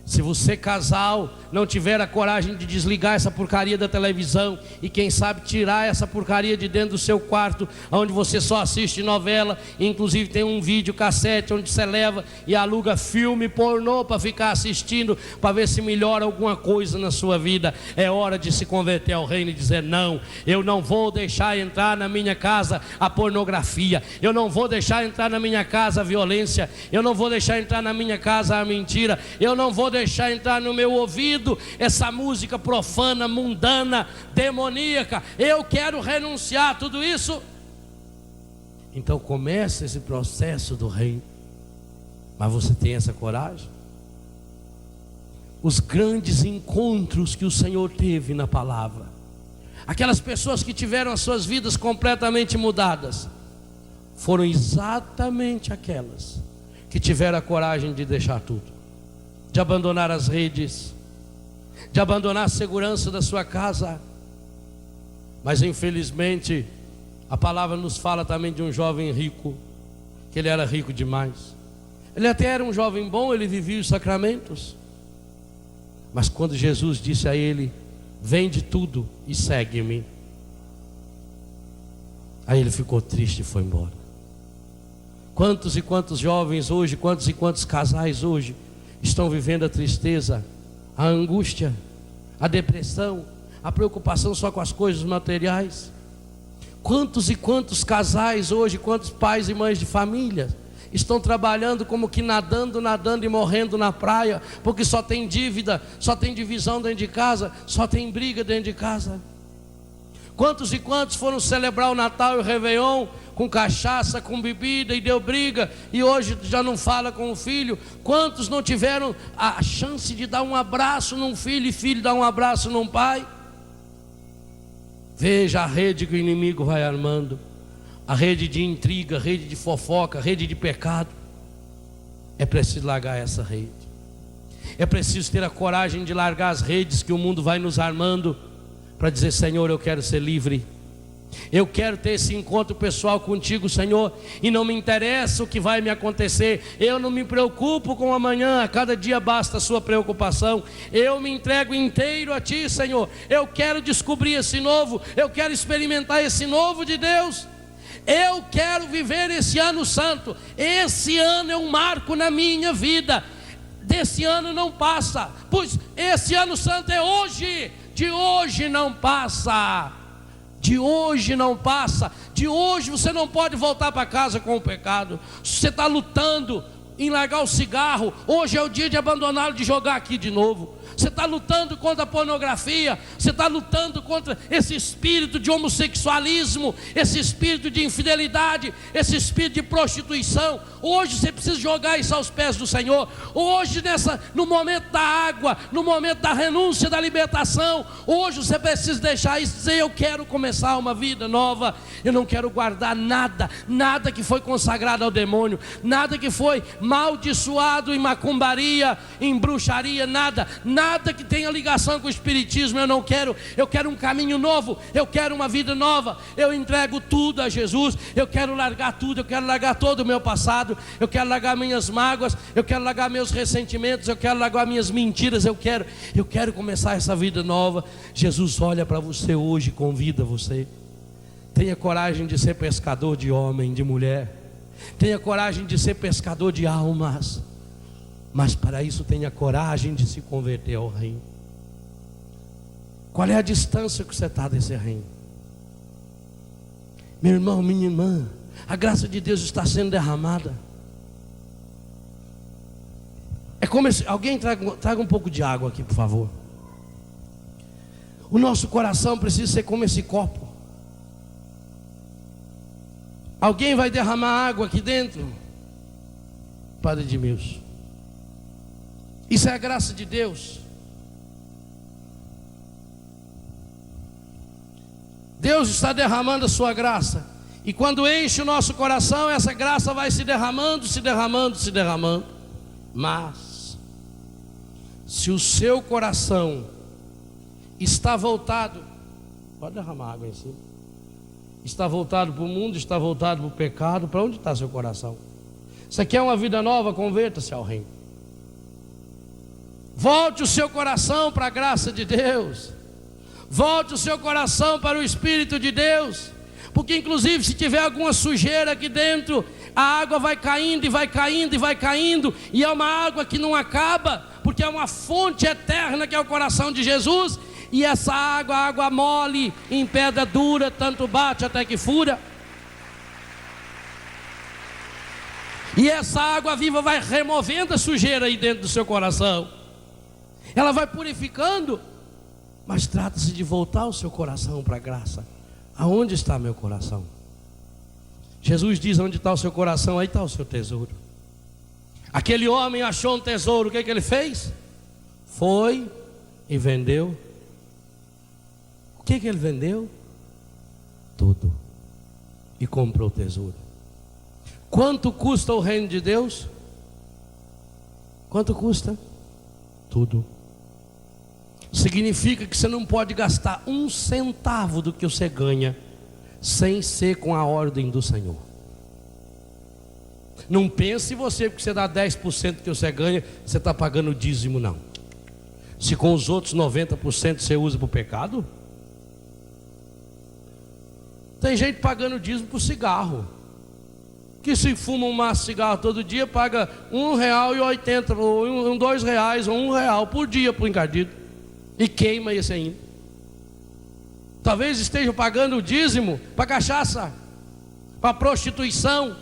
[SPEAKER 1] Se você, casal, não tiver a coragem de desligar essa porcaria da televisão e quem sabe tirar essa porcaria de dentro do seu quarto, onde você só assiste novela, inclusive tem um vídeo cassete onde você leva e aluga filme pornô para ficar assistindo, para ver se melhora alguma coisa na sua vida, é hora de se converter ao reino e dizer: não, eu não vou deixar entrar na minha casa a pornografia, eu não vou deixar entrar na minha casa a violência, eu não vou deixar entrar na minha casa a mentira, eu não vou deixar entrar no meu ouvido essa música profana, mundana, demoníaca. Eu quero renunciar a tudo isso. Então começa esse processo do reino. Mas você tem essa coragem? Os grandes encontros que o Senhor teve na palavra, aquelas pessoas que tiveram as suas vidas completamente mudadas, foram exatamente aquelas que tiveram a coragem de deixar tudo, de abandonar as redes, de abandonar a segurança da sua casa. Mas infelizmente a palavra nos fala também de um jovem rico, que ele era rico demais. Ele até era um jovem bom, ele vivia os sacramentos, mas quando Jesus disse a ele: vende tudo e segue-me, aí ele ficou triste e foi embora. Quantos e quantos jovens hoje, quantos e quantos casais hoje estão vivendo a tristeza, a angústia, a depressão, a preocupação só com as coisas materiais? Quantos e quantos casais hoje, quantos pais e mães de família estão trabalhando como que nadando e morrendo na praia, porque só tem dívida, só tem divisão dentro de casa, só tem briga dentro de casa? Quantos e quantos foram celebrar o Natal e o Réveillon com cachaça, com bebida, e deu briga, e hoje já não fala com o filho? Quantos não tiveram a chance de dar um abraço num filho, e filho dar um abraço num pai? Veja a rede que o inimigo vai armando, a rede de intriga, a rede de fofoca, a rede de pecado. É preciso largar essa rede. É preciso ter a coragem de largar as redes que o mundo vai nos armando, para dizer: Senhor, eu quero ser livre, eu quero ter esse encontro pessoal contigo, Senhor, e não me interessa o que vai me acontecer, eu não me preocupo com amanhã, a cada dia basta a sua preocupação, eu me entrego inteiro a Ti, Senhor. Eu quero descobrir esse novo, eu quero experimentar esse novo de Deus, eu quero viver esse ano santo. Esse ano é um marco na minha vida, desse ano não passa, pois esse ano santo é hoje. De hoje não passa, de hoje não passa, de hoje você não pode voltar para casa com o pecado. Se você está lutando em largar o cigarro, hoje é o dia de abandoná-lo, de jogar aqui de novo. Você está lutando contra a pornografia, você está lutando contra esse espírito de homossexualismo, esse espírito de infidelidade, esse espírito de prostituição. Hoje você precisa jogar isso aos pés do Senhor. Hoje no momento da água, no momento da renúncia, da libertação, hoje você precisa deixar isso, dizer: eu quero começar uma vida nova. Eu não quero guardar nada que foi consagrado ao demônio, nada que foi maldiçoado em macumbaria, em bruxaria, nada que tenha ligação com o espiritismo. Eu não quero. Eu quero um caminho novo, eu quero uma vida nova. Eu entrego tudo a Jesus. Eu quero largar tudo, eu quero largar todo o meu passado, eu quero largar minhas mágoas, eu quero largar meus ressentimentos, eu quero largar minhas mentiras. Eu quero começar essa vida nova. Jesus olha para você hoje e convida você. Tenha coragem de ser pescador de homem, de mulher. Tenha coragem de ser pescador de almas. Mas para isso tenha coragem de se converter ao reino. Qual é a distância que você está desse reino? Meu irmão, minha irmã, a graça de Deus está sendo derramada. É como alguém traga um pouco de água aqui, por favor. O nosso coração precisa ser como esse copo. Alguém vai derramar água aqui dentro? Padre Edmilson, isso é a graça de Deus. Deus está derramando a sua graça. E quando enche o nosso coração, essa graça vai se derramando, se derramando, se derramando. Mas se o seu coração está voltado, pode derramar água em cima. Está voltado para o mundo, está voltado para o pecado. Para onde está seu coração? Você quer uma vida nova? Converta-se ao reino. Volte o seu coração para a graça de Deus. Volte o seu coração para o Espírito de Deus. Porque inclusive se tiver alguma sujeira aqui dentro, a água vai caindo e vai caindo e vai caindo. E é uma água que não acaba, porque é uma fonte eterna que é o coração de Jesus. E essa água mole em pedra dura, tanto bate até que fura. E essa água viva vai removendo a sujeira aí dentro do seu coração. Ela vai purificando. Mas trata-se de voltar o seu coração para a graça. Aonde está meu coração? Jesus diz: onde está o seu coração, aí está o seu tesouro. Aquele homem achou um tesouro, o que ele fez? Foi e vendeu. O que ele vendeu? Tudo. E comprou o tesouro. Quanto custa o reino de Deus? Quanto custa? Tudo. Significa que você não pode gastar um centavo do que você ganha sem ser com a ordem do Senhor. Não pense você, porque você dá 10% do que você ganha, você está pagando o dízimo, não. Se com os outros 90% você usa para o pecado. Tem gente pagando dízimo por cigarro, que se fuma um maço de cigarro todo dia, paga R$1,80, ou R$2, ou R$1 por dia por encardido, e queima esse ainda. Talvez estejam pagando o dízimo para cachaça, para prostituição.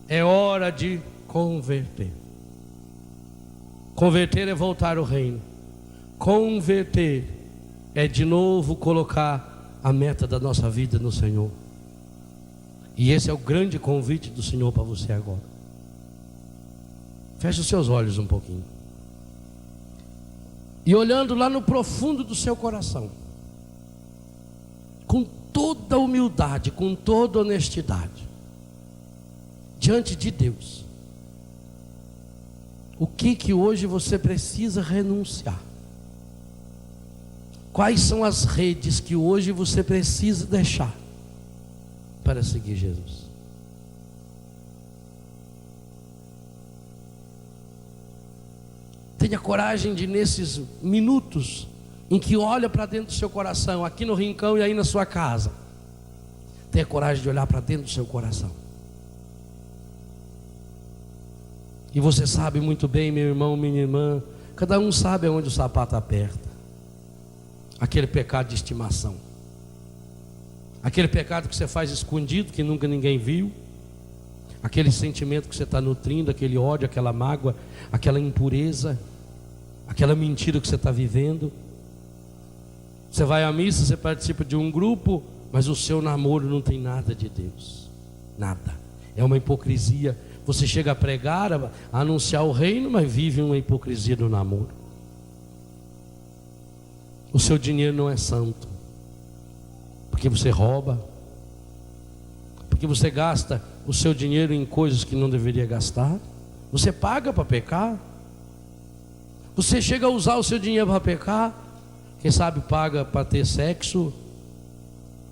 [SPEAKER 1] É hora de converter. Converter é voltar ao reino. Converter é de novo colocar a meta da nossa vida no Senhor. E esse é o grande convite do Senhor para você agora. Feche os seus olhos um pouquinho. E olhando lá no profundo do seu coração, com toda humildade, com toda honestidade, diante de Deus, o que hoje você precisa renunciar? Quais são as redes que hoje você precisa deixar para seguir Jesus? Tenha coragem de, nesses minutos em que olha para dentro do seu coração, aqui no rincão e aí na sua casa, tenha coragem de olhar para dentro do seu coração. E você sabe muito bem, meu irmão, minha irmã, cada um sabe aonde o sapato aperta. Aquele pecado de estimação, aquele pecado que você faz escondido, que nunca ninguém viu, aquele sentimento que você está nutrindo, aquele ódio, aquela mágoa, aquela impureza, aquela mentira que você está vivendo. Você vai à missa, você participa de um grupo, mas o seu namoro não tem nada de Deus, nada, é uma hipocrisia. Você chega a pregar, a anunciar o reino, mas vive uma hipocrisia do namoro. O seu dinheiro não é santo, porque você rouba, porque você gasta o seu dinheiro em coisas que não deveria gastar. Você paga para pecar. Você chega a usar o seu dinheiro para pecar. Quem sabe paga para ter sexo,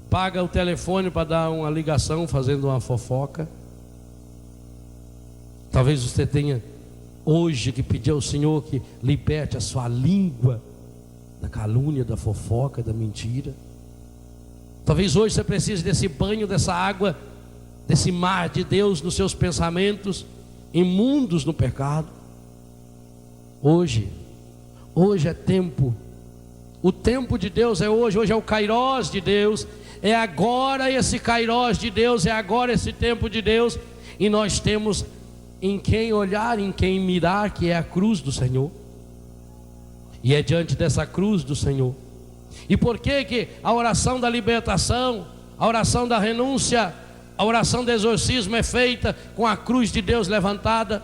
[SPEAKER 1] paga o telefone para dar uma ligação fazendo uma fofoca. Talvez você tenha hoje que pedir ao Senhor que liberte a sua língua da calúnia, da fofoca, da mentira. Talvez hoje você precise desse banho, dessa água, desse mar de Deus nos seus pensamentos imundos no pecado. Hoje é tempo. O tempo de Deus é hoje. Hoje é o kairós de Deus. É agora esse kairós de Deus. É agora esse tempo de Deus. E nós temos em quem olhar, em quem mirar, que é a cruz do Senhor. E é diante dessa cruz do Senhor. E por que a oração da libertação, a oração da renúncia, a oração do exorcismo é feita com a cruz de Deus levantada?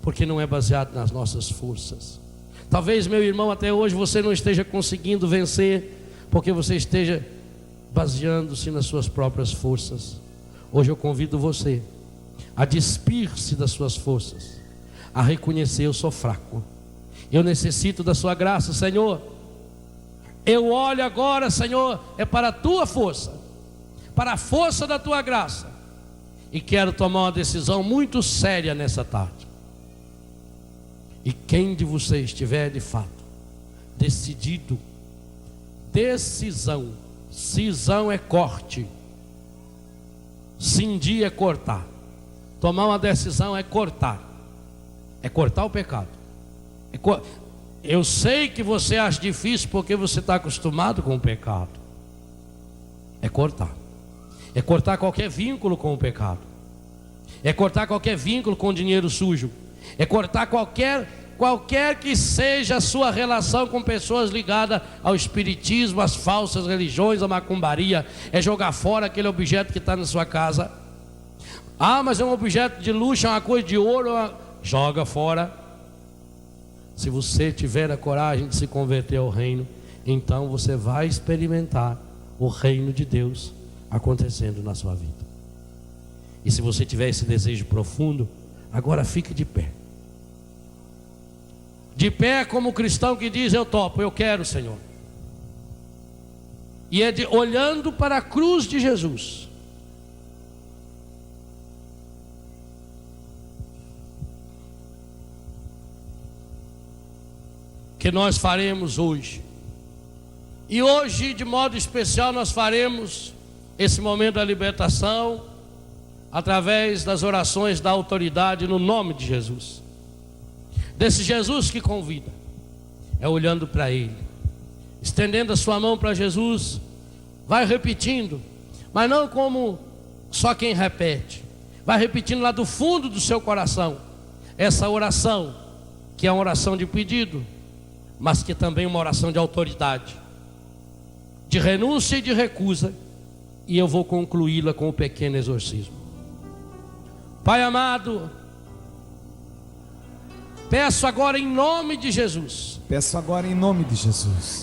[SPEAKER 1] Porque não é baseado nas nossas forças. Talvez, meu irmão, até hoje você não esteja conseguindo vencer, porque você esteja baseando-se nas suas próprias forças. Hoje eu convido você a despir-se das suas forças, a reconhecer: eu sou fraco, eu necessito da sua graça, Senhor. Eu olho agora, Senhor, é para a tua força, para a força da tua graça, e quero tomar uma decisão muito séria nessa tarde. E quem de vocês estiver de fato decidido, decisão, cisão é corte, cindir é cortar, tomar uma decisão é cortar o pecado. Eu sei que você acha difícil porque você está acostumado com o pecado. É cortar qualquer vínculo com o pecado, é cortar qualquer vínculo com o dinheiro sujo, é cortar qualquer que seja a sua relação com pessoas ligadas ao espiritismo, às falsas religiões, à macumbaria. É jogar fora aquele objeto que está na sua casa. Ah, mas é um objeto de luxo, é uma coisa de ouro. Joga fora. Se você tiver a coragem de se converter ao reino, então você vai experimentar o reino de Deus acontecendo na sua vida. E se você tiver esse desejo profundo, agora fique de pé. De pé como o cristão que diz: eu topo, eu quero, Senhor. E é olhando para a cruz de Jesus. Que nós faremos hoje. E hoje, de modo especial, nós faremos esse momento da libertação através das orações da autoridade no nome de Jesus. Desse Jesus que convida, é olhando para Ele, estendendo a sua mão para Jesus. Vai repetindo, mas não como só quem repete. Vai repetindo lá do fundo do seu coração essa oração, que é uma oração de pedido, mas que também é uma oração de autoridade, de renúncia e de recusa. E eu vou concluí-la com o pequeno exorcismo. Pai amado, peço agora em nome de Jesus,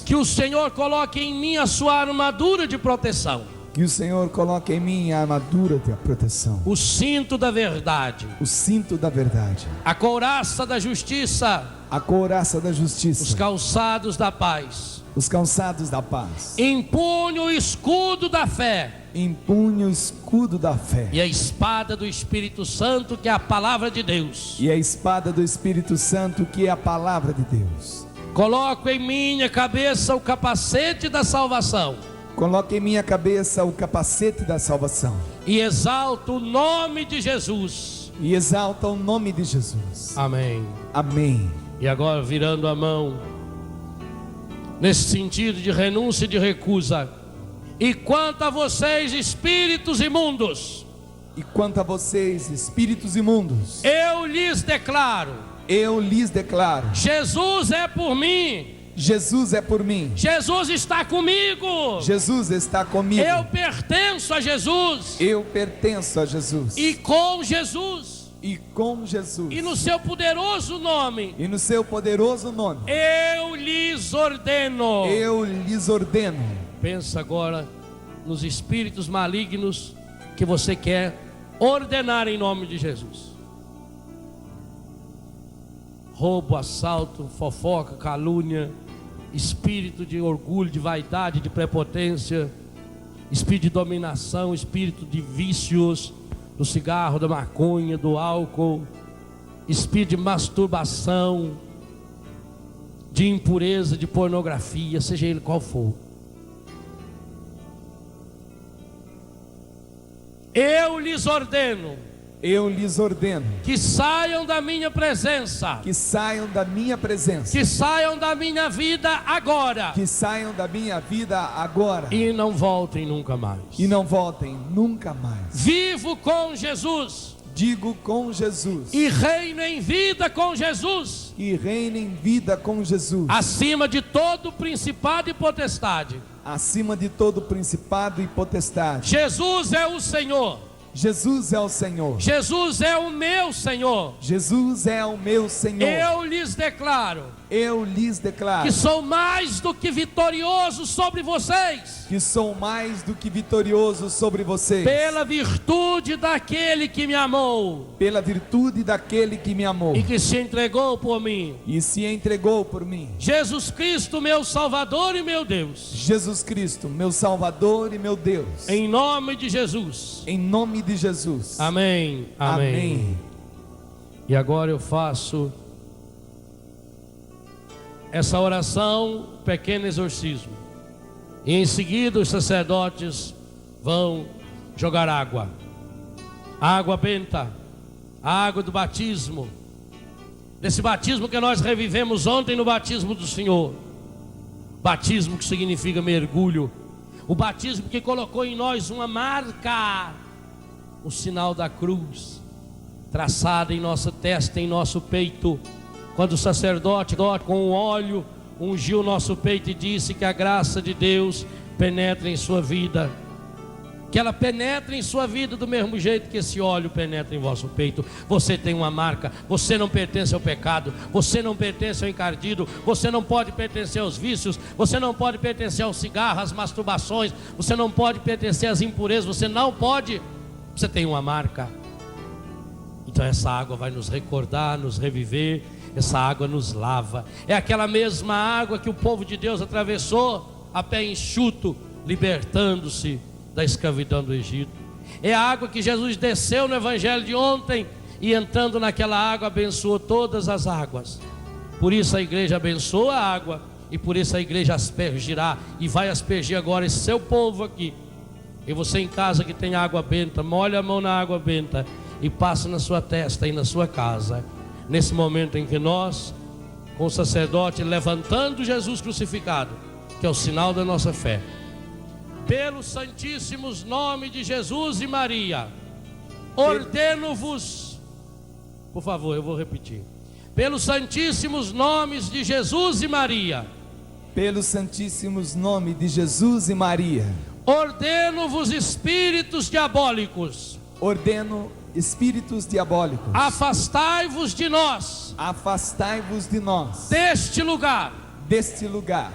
[SPEAKER 1] que o Senhor coloque em mim a sua armadura de proteção.
[SPEAKER 2] Que o Senhor coloque em mim a armadura de proteção,
[SPEAKER 1] o cinto da verdade,
[SPEAKER 2] a
[SPEAKER 1] couraça da justiça,
[SPEAKER 2] os
[SPEAKER 1] calçados da paz, empunhe o escudo da fé, e a espada do Espírito Santo, que é a palavra de Deus. Coloco em minha cabeça o capacete da salvação. E exalto o nome de Jesus. Amém.
[SPEAKER 2] Amém.
[SPEAKER 1] E agora, virando a mão, nesse sentido de renúncia e de recusa: e quanto a vocês, espíritos imundos,
[SPEAKER 2] eu lhes declaro Eu lhes declaro:
[SPEAKER 1] Jesus é por mim.
[SPEAKER 2] Jesus é por mim.
[SPEAKER 1] Jesus está comigo.
[SPEAKER 2] Jesus está comigo.
[SPEAKER 1] Eu pertenço a Jesus.
[SPEAKER 2] Eu pertenço a Jesus.
[SPEAKER 1] E com Jesus.
[SPEAKER 2] E com Jesus.
[SPEAKER 1] E no seu poderoso nome.
[SPEAKER 2] E no seu poderoso nome.
[SPEAKER 1] Eu lhes ordeno.
[SPEAKER 2] Eu lhes ordeno.
[SPEAKER 1] Pensa agora nos espíritos malignos que você quer ordenar em nome de Jesus. Roubo, assalto, fofoca, calúnia, espírito de orgulho, de vaidade, de prepotência, espírito de dominação, espírito de vícios, do cigarro, da maconha, do álcool, espírito de masturbação, de impureza, de pornografia, seja ele qual for. Eu lhes ordeno.
[SPEAKER 2] Eu lhes ordeno
[SPEAKER 1] Que saiam da minha presença.
[SPEAKER 2] que saiam da minha presença.
[SPEAKER 1] Que saiam da minha vida agora.
[SPEAKER 2] Que saiam da minha vida agora.
[SPEAKER 1] E não voltem nunca mais.
[SPEAKER 2] E não voltem nunca mais.
[SPEAKER 1] Vivo com Jesus.
[SPEAKER 2] Digo com Jesus.
[SPEAKER 1] E reino em vida com Jesus.
[SPEAKER 2] E reino em vida com Jesus.
[SPEAKER 1] Acima de todo principado e potestade.
[SPEAKER 2] Acima de todo principado e potestade.
[SPEAKER 1] Jesus é o Senhor.
[SPEAKER 2] Jesus é o Senhor.
[SPEAKER 1] Jesus é o meu Senhor.
[SPEAKER 2] Jesus é o meu Senhor.
[SPEAKER 1] Eu lhes declaro.
[SPEAKER 2] Eu lhes declaro.
[SPEAKER 1] Que sou mais do que vitorioso sobre vocês.
[SPEAKER 2] Que sou mais do que vitorioso sobre vocês.
[SPEAKER 1] Pela virtude daquele que me amou.
[SPEAKER 2] Pela virtude daquele que me amou.
[SPEAKER 1] E que se entregou por mim.
[SPEAKER 2] E se entregou por mim.
[SPEAKER 1] Jesus Cristo, meu Salvador e meu Deus.
[SPEAKER 2] Jesus Cristo, meu Salvador e meu Deus.
[SPEAKER 1] Em nome de Jesus.
[SPEAKER 2] Em nome de Jesus.
[SPEAKER 1] Amém. Amém.
[SPEAKER 2] Amém.
[SPEAKER 1] E agora eu faço essa oração, pequeno exorcismo. E em seguida os sacerdotes vão jogar água. Água benta. A água do batismo. Desse batismo que nós revivemos ontem no batismo do Senhor. Batismo que significa mergulho. O batismo que colocou em nós uma marca. O sinal da cruz. Traçada em nossa testa, em nosso peito. Quando o sacerdote com o óleo ungiu o nosso peito e disse que a graça de Deus penetra em sua vida. Que ela penetre em sua vida do mesmo jeito que esse óleo penetra em vosso peito. Você tem uma marca, você não pertence ao pecado, você não pertence ao encardido, você não pode pertencer aos vícios, você não pode pertencer ao cigarro, às masturbações, você não pode pertencer às impurezas, você não pode, você tem uma marca. Então essa água vai nos recordar, nos reviver, essa água nos lava. É aquela mesma água que o povo de Deus atravessou a pé enxuto, libertando-se da escravidão do Egito. É a água que Jesus desceu no evangelho de ontem e entrando naquela água abençoou todas as águas. Por isso a igreja abençoa a água e por isso a igreja aspergirá e vai aspergir agora esse seu povo aqui. E você em casa que tem água benta, molha a mão na água benta e passa na sua testa e na sua casa. Nesse momento em que nós, com o sacerdote levantando Jesus crucificado, que é o sinal da nossa fé, pelos santíssimos nomes de Jesus e Maria, ordeno-vos, por favor, eu vou repetir, pelos santíssimos nomes de Jesus e Maria,
[SPEAKER 2] pelos santíssimos nomes de Jesus e Maria,
[SPEAKER 1] ordeno-vos espíritos diabólicos,
[SPEAKER 2] ordeno espíritos diabólicos,
[SPEAKER 1] afastai-vos de nós,
[SPEAKER 2] afastai-vos de nós,
[SPEAKER 1] deste lugar,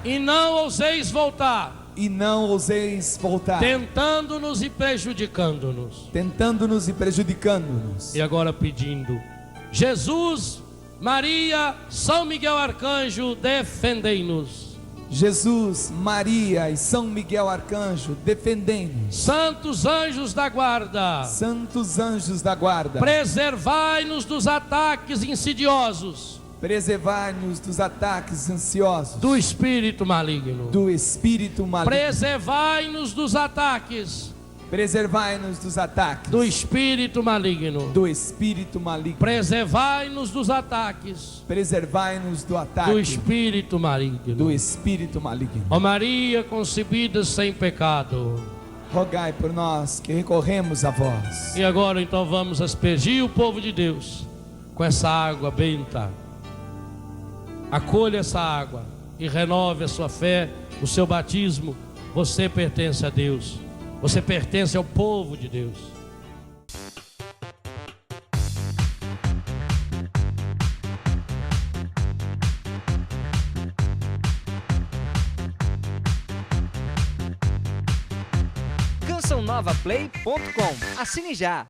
[SPEAKER 2] e
[SPEAKER 1] não ouseis voltar, tentando-nos e prejudicando-nos, e agora pedindo: Jesus, Maria, São Miguel Arcanjo, defendei-nos.
[SPEAKER 2] Jesus, Maria e São Miguel Arcanjo, defendei-nos.
[SPEAKER 1] Santos anjos da guarda, preservai-nos dos ataques insidiosos,
[SPEAKER 2] preservai-nos dos ataques ansiosos,
[SPEAKER 1] do espírito maligno, preservai-nos dos ataques, do espírito maligno, preservai-nos dos ataques, do espírito maligno, Ó Maria concebida sem pecado,
[SPEAKER 2] rogai por nós que recorremos a vós.
[SPEAKER 1] E agora então vamos aspergir o povo de Deus com essa água benta. Acolha essa água e renove a sua fé, o seu batismo. Você pertence a Deus. Você pertence ao povo de Deus.
[SPEAKER 3] CançãoNovaPlay.com. Assine já.